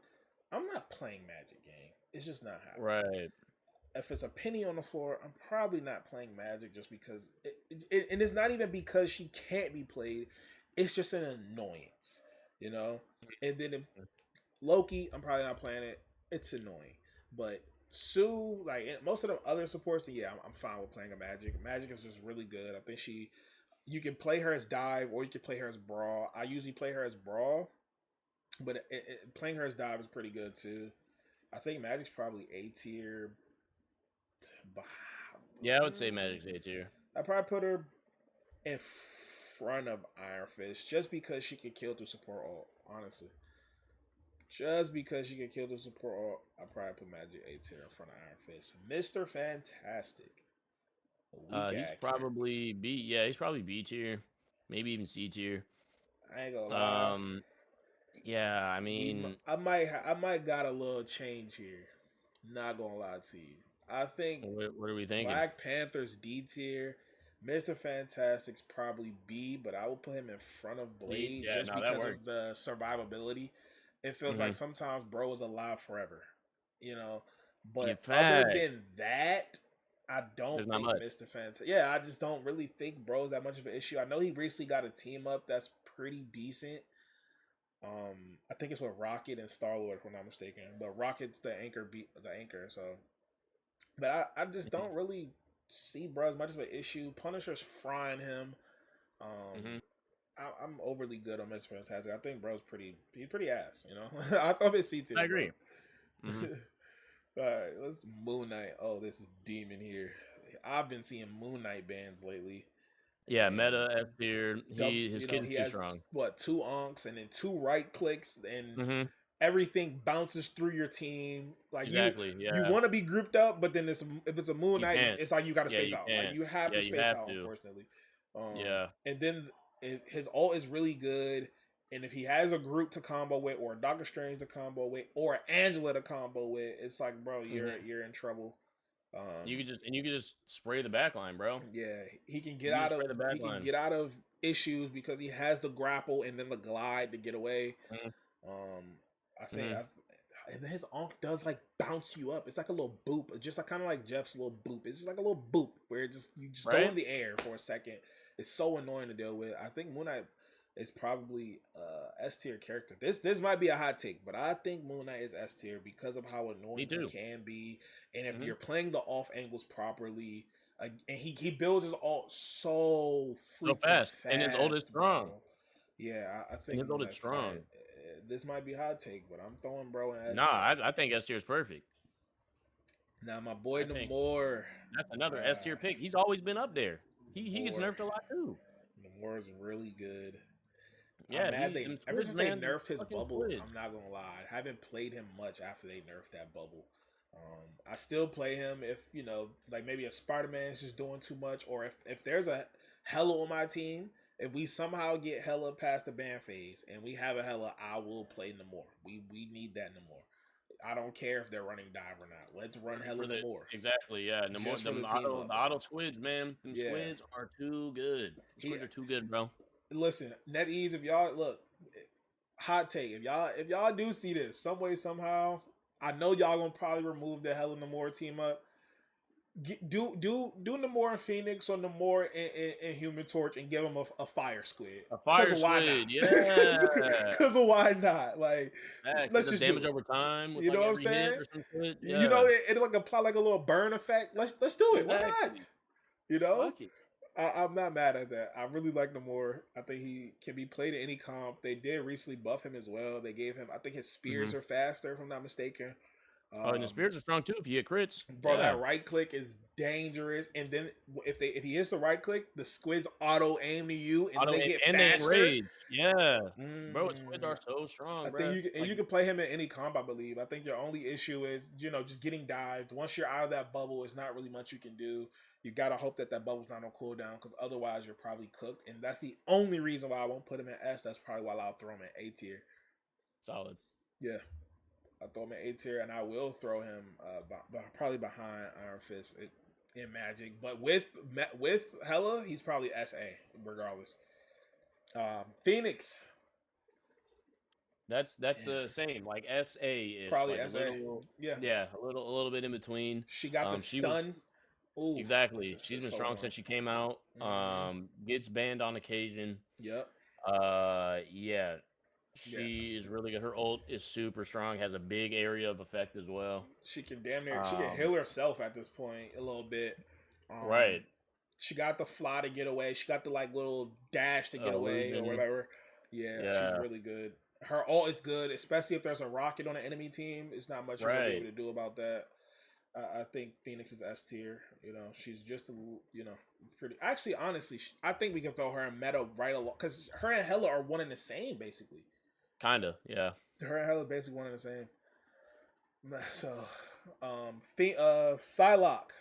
I'm not playing Magic game. It's just not happening. Right. If it's a penny on the floor, I'm probably not playing Magic just because and it's not even because she can't be played. It's just an annoyance, you know? And then if Loki, I'm probably not playing it. It's annoying. But Sue, like most of the other supports, yeah, I'm fine with playing a Magic. Magic is just really good. I think you can play her as dive or you can play her as brawl. I usually play her as brawl, but playing her as dive is pretty good too. I think Magic's probably A tier. Yeah, I would say Magic's A tier. I'd probably put her in front of Iron Fist just because she can kill through support ult, honestly. Just because she can kill through support ult, I'd probably put Magic A tier in front of Iron Fist. Mr. Fantastic. He's probably B. Yeah, he's probably B tier, maybe even C tier. I ain't gonna lie. Yeah, I mean, I might got a little change here. Not gonna lie to you. I think what are we thinking? Black Panther's D tier. Mr. Fantastic's probably B, but I will put him in front of Blade just because of the survivability. It feels like sometimes bro is alive forever, you know. But other than that, I don't think Mr. Fantastic. Yeah, I just don't really think bro's that much of an issue. I know he recently got a team up that's pretty decent. I think it's with Rocket and Star-Lord, if I'm not mistaken. But Rocket's the anchor, so. But I just don't really see bro as much of an issue. Punisher's frying him. I'm overly good on Mr. Fantastic. I think bro's he's pretty ass, you know. I thought it's C tier. I agree. All right, let's Moon Knight. Oh, this is demon here. I've been seeing Moon Knight bans lately. Yeah, meta F tier. His kid is too strong. What, 2 onks and then 2 right clicks and everything bounces through your team. Like you want to be grouped up, but then if it's a Moon Knight, it's like you got to space out. Like you have to space out, unfortunately. And then his ult is really good. And if he has a group to combo with, or a Doctor Strange to combo with, or Angela to combo with, it's like, bro, you're in trouble. You can just spray the backline, bro. Yeah, he can get out of issues because he has the grapple and then the glide to get away. I think, and his onk does like bounce you up. It's like a little boop, just like kind of like Jeff's little boop. It's just like a little boop where you just go in the air for a second. It's so annoying to deal with. I think Moon Knight is probably S tier character. This might be a hot take, but I think Moon Knight is S tier because of how annoying he can be, and if you're playing the off angles properly, and he builds his ult so fast, and his ult is strong. Bro. Yeah, I think his ult is strong. This might be a hot take, but I'm throwing bro in S tier. Nah, I think S tier is perfect. Now my boy Namor. That's another S tier pick. He's always been up there. He gets nerfed a lot too. Namor is really good. Yeah, ever since they nerfed his bubble, I'm not gonna lie. I haven't played him much after they nerfed that bubble. I still play him if, you know, like maybe a Spider-Man is just doing too much, or if there's a Hella on my team, if we somehow get Hella past the ban phase and we have a Hella, I will play Namor. We need that Namor. I don't care if they're running dive or not. Let's run Hella Namor. Exactly, yeah. Namor, the auto squids, man. Them squids are too good. Squids are too good, bro. Listen, NetEase, if y'all look, hot take, if y'all do see this some way somehow, I know y'all gonna probably remove the Hella Namor team up. Do Namor and Phoenix or Namor and Human Torch and give him a fire squid. A fire squid, yeah. Because of why not? Like, let's just damage over time. You know what I'm saying? Yeah. You know, it like apply like a little burn effect. Let's do it. Why not? You know. I'm not mad at that. I really like Namor. I think he can be played in any comp. They did recently buff him as well. They gave him, I think his spears are faster, if I'm not mistaken. Oh, and the spears are strong too if you get crits. Bro, Yeah. that right click is dangerous. And then if he hits the right click, the squids auto aim to you, and Auto they aim get and they faster. enrage. Yeah. Bro, squids Mm, are so strong, I think bro. you Like, can play him in any comp, I believe. I think your only issue is just getting dived. Once you're out of that bubble, it's not really much you can do. You gotta hope that bubble's not on cooldown, because otherwise you're probably cooked. And that's the only reason why I won't put him in S. That's probably why I'll throw him in A tier. solid. Yeah, I throw him in A tier, and I will throw him probably behind Iron Fist in Magic. But with Hella, he's probably SA regardless. Phoenix. That's Damn. the same, like SA ish, Probably like a SA. little, Yeah. yeah, a little bit in between. She got the She was stun. Ooh, exactly. She's shit's been so strong long. since she came out. Mm-hmm. Gets banned on occasion. Yep. Yeah, Yeah. she is really good. Her ult is super strong. Has a big area of effect as well. She can damn near. She can Um, heal herself at this point a little bit. right. She got the fly to get away. She got the little dash to get away or Illusion. whatever. Yeah, she's Yeah. really good. Her ult is good, especially if there's a rocket on an enemy team. It's not much you're gonna be able Right. to do about that. I think Phoenix is S tier. She's just pretty. Actually, honestly, I think we can throw her in meta right along, because her and Hella are one and the same basically. Kinda. Yeah. Her and Hella basically one and the same. So, Psylocke.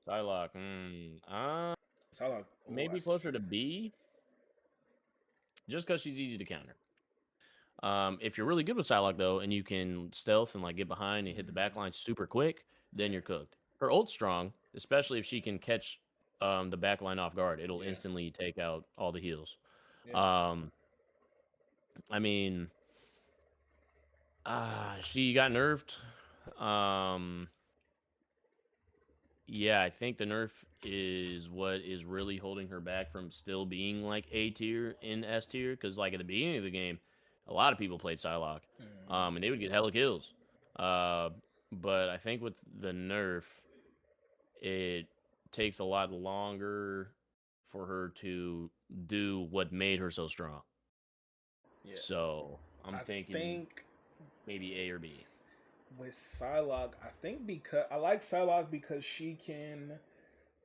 Psylocke. Psylocke. Oh, Maybe closer to B, just because she's easy to counter. If you're really good with Psylocke though, and you can stealth and get behind and hit the back line super quick, then you're cooked. Her ult's strong, especially if she can catch the back line off guard. It'll yeah, instantly take out all the heals. yeah. Um, I mean, she got nerfed. Um, yeah, I think the nerf is what is really holding her back from still being A tier in S tier. Because at the beginning of the game, a lot of people played Psylocke, and they would get hella kills. But I think with the nerf, it takes a lot longer for her to do what made her so strong. Yeah. So I'm I thinking think maybe A or B. with Psylocke, I think because I like Psylocke because she can,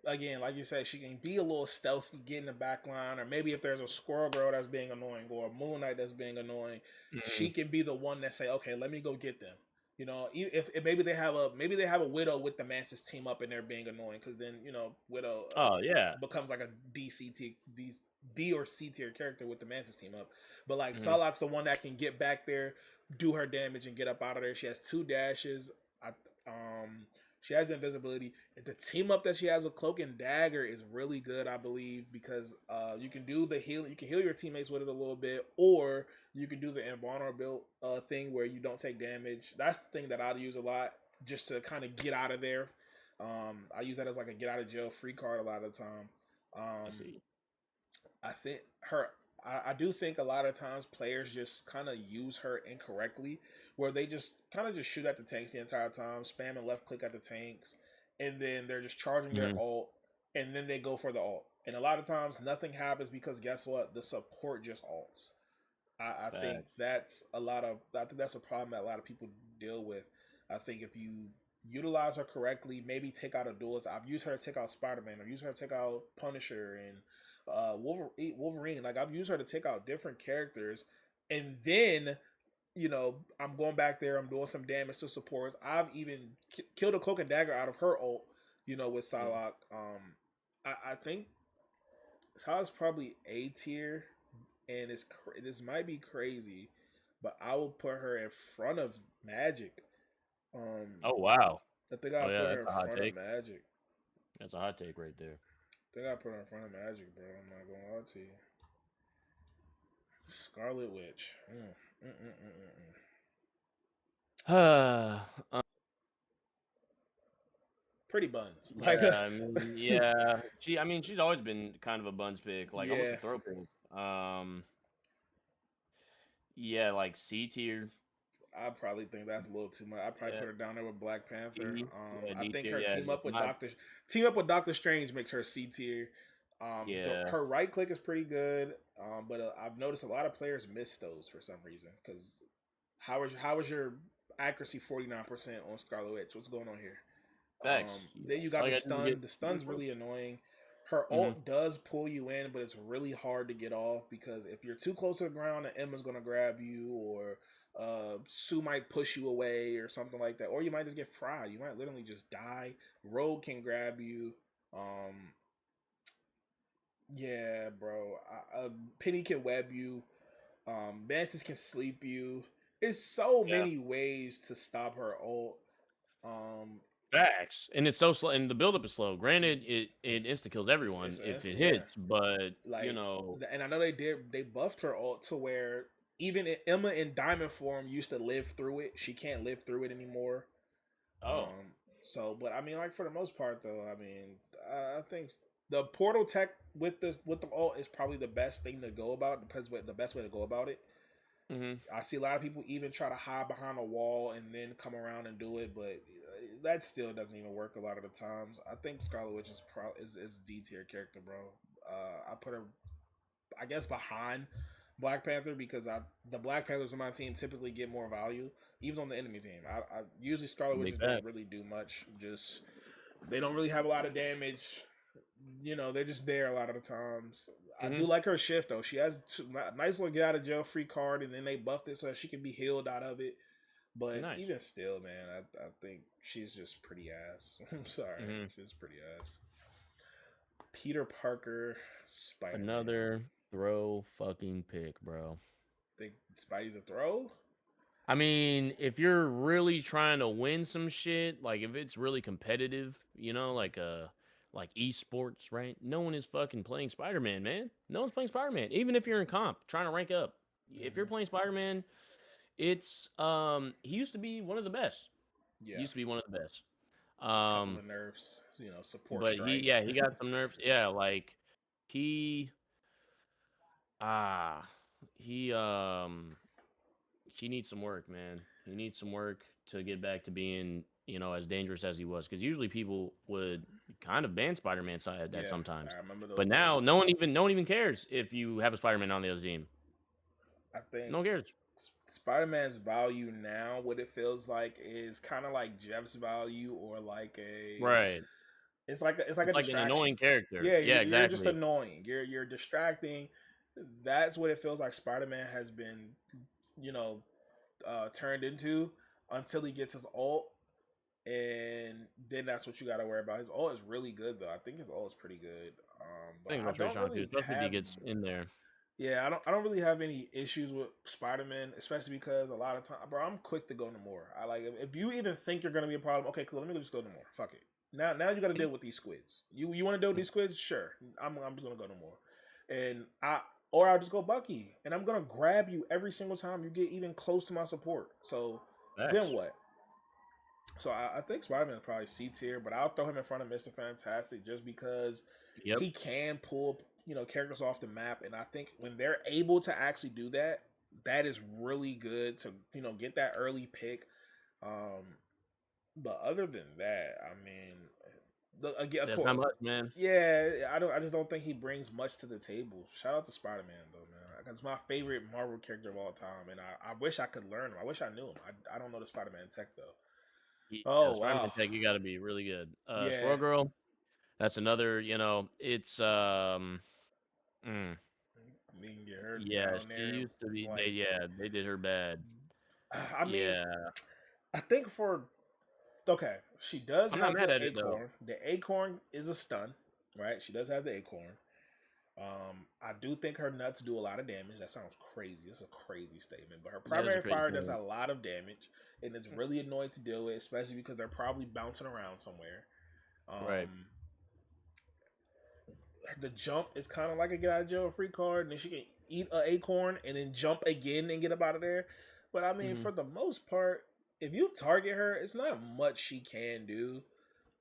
again, like you said, she can be a little stealthy, get in the back line, or maybe if there's a Squirrel Girl that's being annoying or a Moon Knight that's being annoying, she can be the one that say, okay, let me go get them. If maybe they have a Widow with the Mantis team up and they're being annoying, because then Widow Oh yeah. becomes like a D or C tier character with the Mantis team up. But Mhm. Psylocke's the one that can get back there, do her damage, and get up out of there. She has 2 dashes. She has invisibility. The team up that she has with Cloak and Dagger is really good, I believe, because you can do the heal. You can heal your teammates with it a little bit, or you can do the invulnerable thing where you don't take damage. That's the thing that I'll use a lot, just to kind of get out of there. I use that as a get out of jail free card a lot of the time. I see. I think her. I do think a lot of times players just kind of use her incorrectly, where they just kind of just shoot at the tanks the entire time, spamming left click at the tanks, and then they're just charging their ult, and then they go for the ult. And a lot of times nothing happens because guess what? The support just ults. I think that's I think that's a problem that a lot of people deal with. I think if you utilize her correctly, maybe take out a duelist. I've used her to take out Spider-Man. I've used her to take out Punisher and Wolverine. I've used her to take out different characters, and then I'm going back there. I'm doing some damage to supports. I've even killed a Cloak and Dagger out of her ult. With Psylocke. I think Psylocke's probably A tier, and this might be crazy, but I will put her in front of Magic. Oh wow. I think I'll Oh yeah, put her that's in a hot front take. of Magic. That's a hot take right there. I think I'll put her in front of Magic, bro. I'm not gonna lie to you. Scarlet Witch. Pretty buns. Yeah, I mean, yeah. She's always been kind of a buns pick, almost Yeah. a throw pick. Yeah, C tier. I probably think that's a little too much. I probably put her down there with Black Panther. D, yeah, I D think tier. her Yeah, team up with not, Doctor Strange makes her C tier. yeah. Her right click is pretty good, but I've noticed a lot of players miss those for some reason. Because how was your accuracy 49% on Scarlet Witch. What's going on here? Facts. Then you got All the you gotta do is stun. get The stun's really annoying. Her mm-hmm. ult does pull you in, but it's really hard to get off because if you're too close to the ground, then Emma's gonna grab you, or Sue might push you away, or something like that, or you might just get fried. You might literally just die. Rogue can grab you. Yeah, bro. Penny can web you. Mantis can sleep you. It's so Yeah. many ways to stop her ult. Facts, and it's so slow, and the buildup is slow. Granted, it insta kills everyone if it Yeah. hits, but Like, and I know they buffed her ult to where even Emma in diamond form used to live through it. She can't live through it anymore. Oh, So, but I mean, like for the most part, though, I mean, I think the portal tech with the ult is probably the best thing to go about. Depends what the best way to go about it. mm-hmm. I see a lot of people even try to hide behind a wall and then come around and do it, but that still doesn't even work a lot of the times. I think Scarlet Witch is D tier character, bro. I put her, I guess, behind Black Panther because the Black Panthers on my team typically get more value, even on the enemy team. I usually Scarlet Witches don't really do much. Just they don't really have a lot of damage. You know, they're just there a lot of the times. I do like her shift though. She has a nice little get out of jail free card, and then they buffed it so that she can be healed out of it. But even still, man, I think she's just pretty ass. I'm sorry, she's pretty ass. Peter Parker, Spider-Man. Another throw fucking pick, bro. Think Spidey's a throw? I mean, if you're really trying to win some shit, like if it's really competitive, you know, like esports, right? No one is fucking playing Spider-Man, man. No one's playing Spider-Man. Even if you're in comp trying to rank up. If you're playing Spider-Man, it's he used to be one of the best. Yeah. He used to be one of the best. A couple of nerfs, you know, support but strike. he got some nerfs. Yeah, like he he needs some work, man. He needs some work to get back to being, you know, as dangerous as he was. Because usually people would kind of ban Spider-Man side at sometimes. I remember those but now days. no one even cares if you have a Spider-Man on the other team. I think no one cares. Spider-Man's value now, what it feels like, is kind of like Jeff's value, or like a right. It's like an annoying character. Yeah, exactly. You're just annoying. You're distracting. That's what it feels like Spider-Man has been, you know, turned into until he gets his ult, and then that's what you got to worry about. His ult is really good though. I think his ult is pretty good. But I don't really especially if he gets in there. Yeah, I don't really have any issues with Spider-Man, especially because a lot of time, bro, I'm quick to go no more. I like if you even think you're gonna be a problem, okay, cool, let me just go no more. Fuck it. Now you got to deal with these squids. You want to deal with these squids? Sure. I'm just gonna go no more, and I'll just go Bucky, and I'm gonna grab you every single time you get even close to my support. So then what? So I think Spider-Man is probably C tier, but I'll throw him in front of Mr. Fantastic just because he can pull, you know, characters off the map, and I think when they're able to actually do that, that is really good to, you know, get that early pick. But other than that, I mean, again, that's not much, man. Yeah, I just don't think he brings much to the table. Shout out to Spider-Man though, man. That's my favorite Marvel character of all time, and I wish I could learn him. I wish I knew him. I don't know the Spider-Man tech though. Spider-Man tech, you got to be really good. Squirrel Girl, that's another. You know, it's Me can get her yeah, down she there. used to be. Like, they did her bad. I mean, I think okay, she does have the acorn. The acorn is a stun, right? She does have the acorn. I do think her nuts do a lot of damage. That sounds crazy. It's a crazy statement, but her primary fire does a lot of damage, and it's really annoying to deal with, especially because they're probably bouncing around somewhere. Right. The jump is kind of like a get out of jail free card, and then she can eat an acorn and then jump again and get up out of there. But I mean, for the most part, if you target her, it's not much she can do.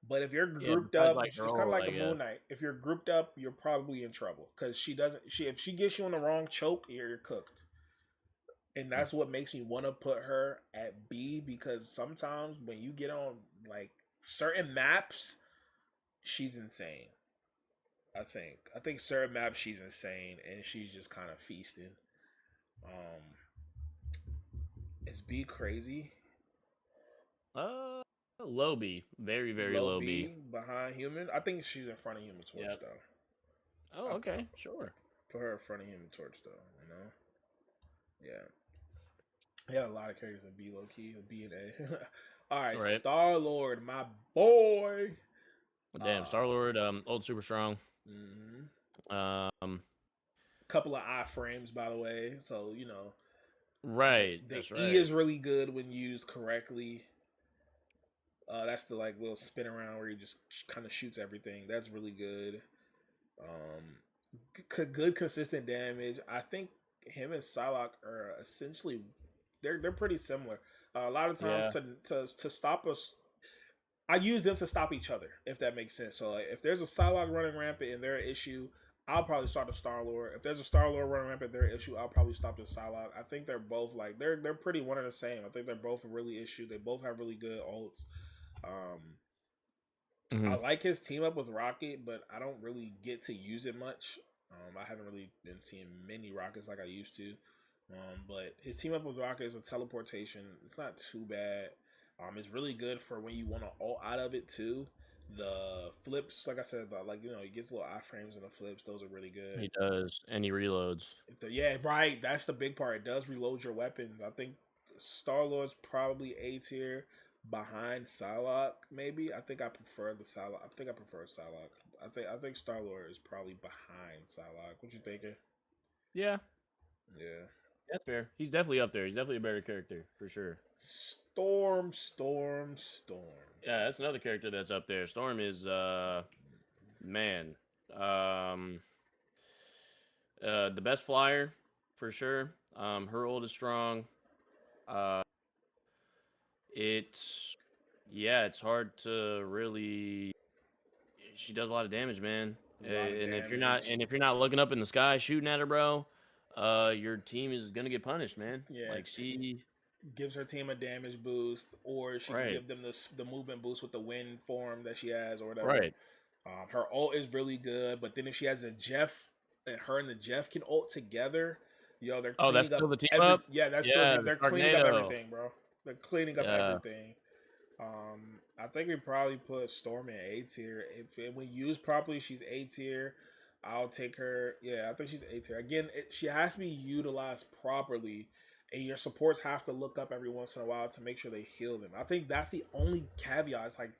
But if you're grouped up, it's kind of like the Moon Knight. If you're grouped up, you're probably in trouble because if she gets you on the wrong choke, you're cooked. And that's what makes me want to put her at B, because sometimes when you get on like certain maps, she's insane. I think certain maps she's insane, and she's just kind of feasting. Is B crazy? Low B, very very Low low B. B behind Human. I think she's in front of Human Torch Yep. though. Oh, I okay, sure. put her in front of Human Torch though. You know. Yeah. Yeah, a lot of characters in B low key, B and A. All right, All right. Star Lord, my boy. Well, damn, Uh, Star Lord, old super strong. mhm. Um, Couple of iframes, by the way. So you know, right, the that's E right. is really good when used correctly. That's the like little spin around where he just kind of shoots everything. That's really good. Good consistent damage. I think him and Psylocke are essentially they're pretty similar. A lot of times Yeah, to stop us, I use them to stop each other, if that makes sense. So like, if there's a Psylocke running rampant and they're an issue, I'll probably start the Star Lord. If there's a Star Lord running rampant, they're an issue, I'll probably stop the Psylocke. I think they're both like they're pretty one and the same. I think they're both really issue. They both have really good ults. Um, I hmm like his team up with Rocket, but I don't really get to use it much. I haven't really been seeing many Rockets like I used to. But his team up with Rocket is a teleportation. It's not too bad. It's really good for when you want to ult out of it too. The flips, like I said, like you know, he gets little iframes in the flips. Those are really good. he does, and he reloads. Yeah, right. That's the big part. It does reload your weapons. I think Star Lord's probably A tier behind Psylocke. Maybe I think I prefer the Psylocke. I think I prefer Psylocke. I think Star Lord is probably behind Psylocke. What you thinking? Yeah, Yeah. that's fair. He's definitely up there. He's definitely a better character for sure. Storm, Storm, Storm. Yeah, that's another character that's up there. Storm is man, um, the best flyer for sure. Her ult is strong. Uh, it's yeah, it's hard to really. She does a lot of damage, man. A lot of And if you're not, damage. looking up in the sky shooting at her, bro, your team is gonna get punished, man. Yeah. Like she, Gives her team a damage boost, or she can right, give them the movement boost with the wind form that she has, or whatever. right. Her ult is really good, but then if she has a Jeff, and her and the Jeff can ult together, yo, they're Oh, that's cleaning still up the team every. up. Yeah, that's still a Yeah, team. the They're cleaning up Sharknado. everything, bro. They're cleaning up Yeah, everything. I think we probably put Storm in A tier. If we use properly, she's A tier. I'll take her. Yeah, I think she's A tier. Again, she has to be utilized properly, and your supports have to look up every once in a while to make sure they heal them. I think that's the only caveat. It's like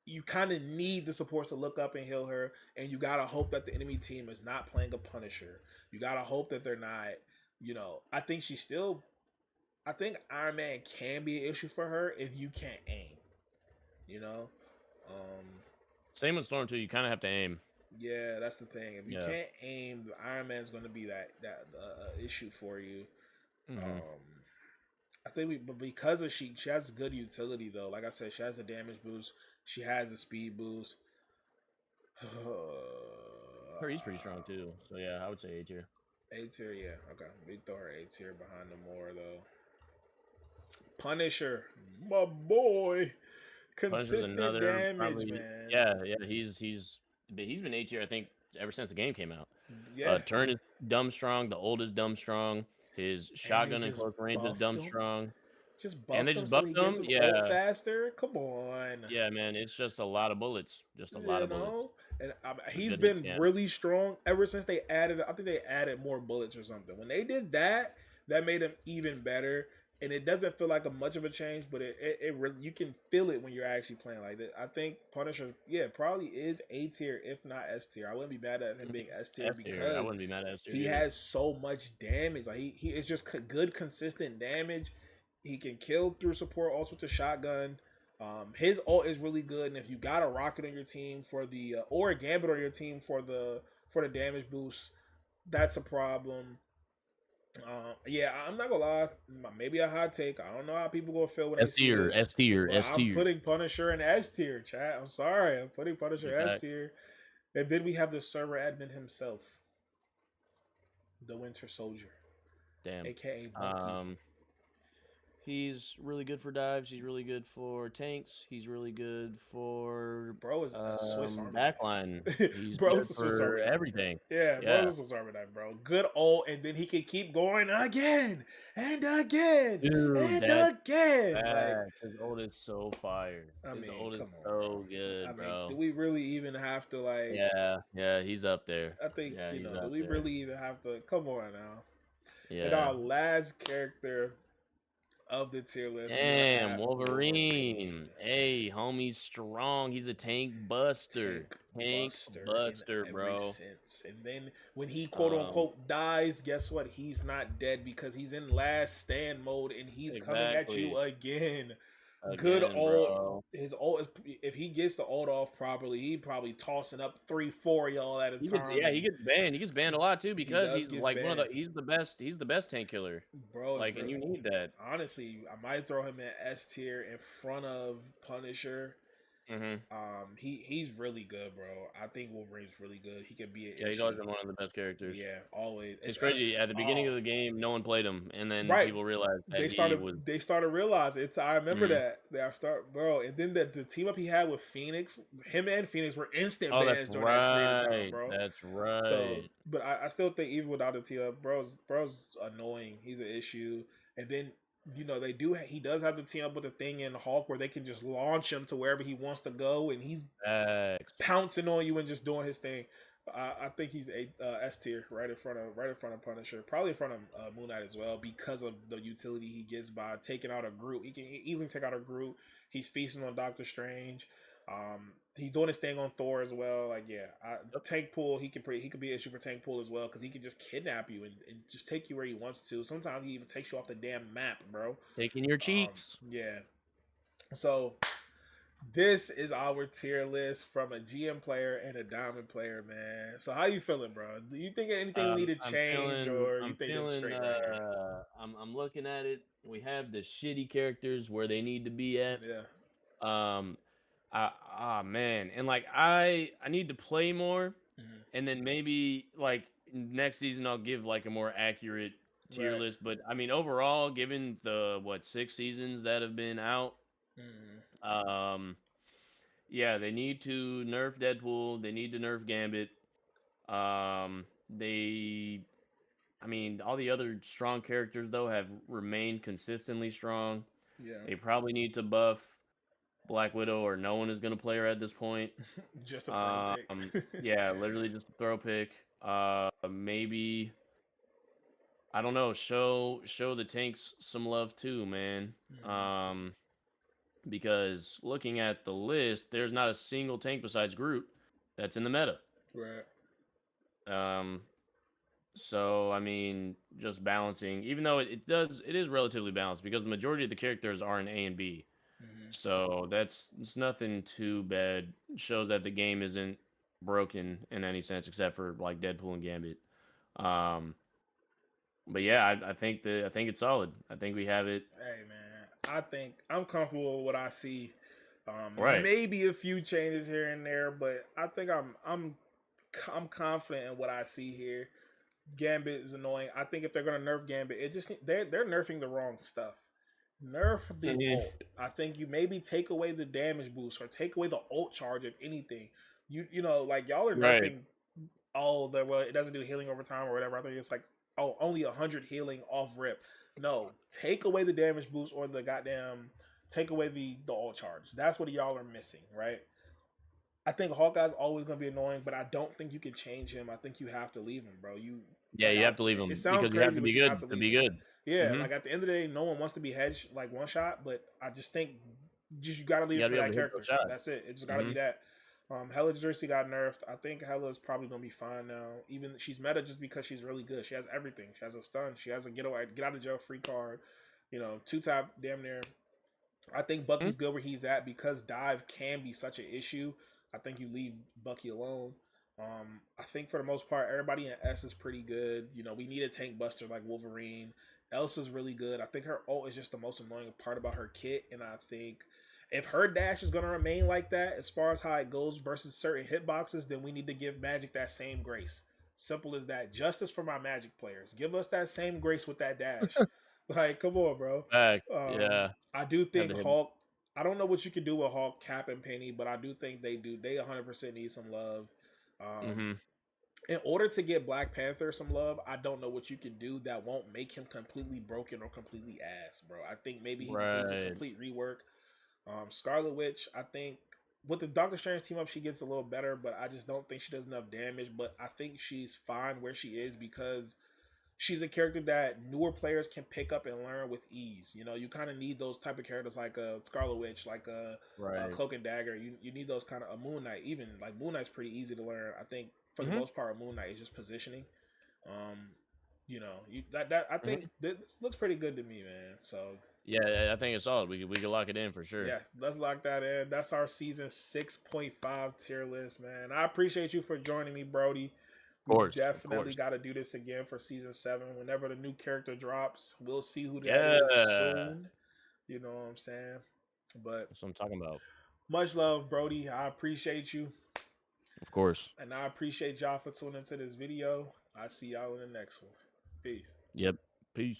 you kind of need the supports to look up and heal her, and you gotta hope that the enemy team is not playing a Punisher. You gotta hope that they're not. You know, I think she's still. I think Iron Man can be an issue for her if you can't aim. You know, um, same with Storm too. You kind of have to aim. yeah, that's the thing. If you Yeah. can't aim, Iron Man's going to be that issue for you. hmm Um, I think but because of she has good utility though. Like I said, she has the damage boost. She has the speed boost. He's pretty strong too. So yeah, I would say A tier. A tier, yeah, okay. We throw her A tier behind the more though. Punisher, my boy, Punisher's consistent another damage, probably. man. Yeah, yeah. He's been A tier. I think ever since the game came out. Yeah, Turn is dumb strong. The ult is dumb strong. His and they shotgun and just close range is buffed dumb him. strong. Just And they buffed him just so buffed he gets him. his ult Yeah, faster. Come on. yeah, man. It's just a lot of bullets. Just a lot You of bullets. know, and The he's goodness been can. really strong ever since they added. I think they added more bullets or something. When they did that, that made him even better. And it doesn't feel like a much of a change, but it really, you can feel it when you're actually playing like that. I think Punisher, yeah, probably is A tier, if not S tier. I wouldn't be mad at him being S tier S tier. I because wouldn't be mad at S tier he either. has so much damage. Like he is just good, consistent damage. He can kill through support, also with the shotgun. His ult is really good, and if you got a rocket on your team for the or a gambit on your team for the damage boost, that's a problem. Yeah, I'm not gonna lie. Maybe a hot take. I don't know how people gonna feel when they S see tier. this, S tier. but S I'm tier. putting Punisher in S tier. Chat. I'm sorry. I'm putting Punisher Get S that. tier, and then we have the server admin himself, the Winter Soldier, Damn. aka Bucky. Um. He's really good for dives. He's really good for tanks. He's really good for Bro is a Swiss Army backline. knife. He's Bro's good a Swiss for Army knife, bro. everything. Yeah, bro's Yeah. a Swiss Army knife, bro. Good old, and then he can keep going again and again Dude, and that's again. Like, facts. His ult is so fire. I His mean, ult is come on, bro. so I good, mean, do bro. we really even have to like? Yeah, yeah, he's up there. I think Yeah, he's do up we there. really even have to? Come on now. And Yeah. our last character of the tier list, we are Damn, at Wolverine. Wolverine. Hey, homie's strong. He's a tank buster. Tank Tank buster in buster, every bro. sense. And then when he quote Um, unquote dies, guess what? He's not dead because he's in last stand mode and he's coming at you exactly. again. Good Again, old bro. his ult is, if he gets the ult off properly, he probably tossing up 3-4 y'all at a He gets time, yeah, and he gets banned. He gets banned a lot too he because does he's gets like one of banned. the he's the best tank killer. Bro is Like, and you need that. honestly, I might throw him in S tier in front of Punisher. Hmm. He's really good, bro. I think Wolverine's really good. He could be an Yeah, he's issue. always been one of the best characters. Yeah, always. It's crazy. At the beginning Oh, of the game, no one played him, and then right. people realized that They he started was. they started realizing it's. I remember Mhm. that they start, bro. And then the team up he had with Phoenix, him and Phoenix were instant Oh, that's bans during that period of time, right. bro. That's So, right. but I still think even without the team up, bro's annoying. He's an issue. And then they do. He does have the team up with a thing in Hulk where they can just launch him to wherever he wants to go, and he's Facts. pouncing on you and just doing his thing. I think he's a S tier, right in front of Punisher, probably in front of Moon Knight as well, because of the utility he gets by taking out a Groot. He can easily take out a Groot. He's feasting on Doctor Strange. He's doing his thing on Thor as well. Like, yeah, tank pool. He could be an issue for tank pool as well because he can just kidnap you and just take you where he wants to. Sometimes he even takes you off the damn map, bro. Taking your cheeks. Yeah. So this is our tier list from a GM player and a diamond player, man. So how you feeling, bro? Do you think anything need to change, or you I'm think it's feeling straight right here? I'm looking at it. We have the shitty characters where they need to be at. Yeah. Um man, and like I need to play more, Mm-hmm. and then maybe like next season I'll give like a more accurate tier Right. list. But I mean overall, given the 6 seasons that have been out, Mm-hmm. yeah, they need to nerf Deadpool. They need to nerf Gambit. They, I mean, all the other strong characters though have remained consistently strong. Yeah. They probably need to buff Black Widow, or no one is going to play her at this point. Just a throw pick. Yeah, literally just a throw pick. Maybe I don't know. Show the tanks some love too, man. Mm-hmm. Because looking at the list, there's not a single tank besides Groot that's in the meta. Right. Um, so I mean, just balancing, even though it is relatively balanced because the majority of the characters are in A and B. Mm-hmm. So it's nothing too bad. It shows that the game isn't broken in any sense except for like Deadpool and Gambit. Um, but yeah, I think it's solid. I think we have it. Hey man, I think I'm comfortable with what I see. Right. Maybe a few changes here and there, but I think I'm confident in what I see here. Gambit is annoying. I think if they're gonna nerf Gambit, it just they're nerfing the wrong stuff. Nerf the ult. I think you maybe take away the damage boost or take away the ult charge if anything. Like y'all are Right. nerfing it doesn't do healing over time or whatever. I think it's like only 100 healing off rip. No, take away the damage boost or the goddamn take away the ult charge. That's what y'all are missing, right? I think Hawkeye's always gonna be annoying, but I don't think you can change him. I think you have to leave him, bro. Yeah, you have to leave It them sounds because you have crazy, to but be you have good to to leave be him. good. Yeah, Mm-hmm. like at the end of the day, no one wants to be hedged like one shot, but I just think you gotta leave You it got to for be able that to hit character. those shots. That's it. It just gotta Mm-hmm. be that. Hella's jersey got nerfed. I think Hella's probably gonna be fine now. Even she's meta just because she's really good. She has everything. She has a stun. She has a get out of jail free card. 2-tap damn near. I think Bucky's good where he's at because dive can be such an issue. I think you leave Bucky alone. I think for the most part, everybody in S is pretty good. We need a tank buster like Wolverine. Elsa's really good. I think her ult is just the most annoying part about her kit, and I think if her dash is gonna remain like that, as far as how it goes versus certain hitboxes, then we need to give Magic that same grace. Simple as that. Justice for my Magic players. Give us that same grace with that dash. Like, come on, bro. Back. Yeah. I do Had think to hit. Hulk. I don't know what you can do with Hulk, Cap, and Penny, but I do think they do. They 100% need some love. Mm-hmm. In order to get Black Panther some love, I don't know what you can do that won't make him completely broken or completely ass, bro. I think maybe he just needs a Right. complete rework. Scarlet Witch, I think with the Doctor Strange team up, she gets a little better, but I just don't think she does enough damage. But I think she's fine where she is because she's a character that newer players can pick up and learn with ease. You know, you kind of need those type of characters like a Scarlet Witch, like a Right. Cloak and Dagger. You need those kind of a Moon Knight. Even like Moon Knight's pretty easy to learn. I think for the Mm-hmm. most part, Moon Knight is just positioning. Um, you know, that I Mm-hmm. think this looks pretty good to me, man. So Yeah, I think it's solid. We could lock it in for sure. yeah, let's lock that in. That's our season 6.5 tier list, man. I appreciate you for joining me, Brody. We Of definitely course. got to do this again for season 7. Whenever the new character drops, we'll see who that is Yeah. soon. You know what I'm saying? But That's what I'm talking about. much love, Brody. I appreciate you. Of course. And I appreciate y'all for tuning into this video. I see y'all in the next one. Peace. Yep. Peace.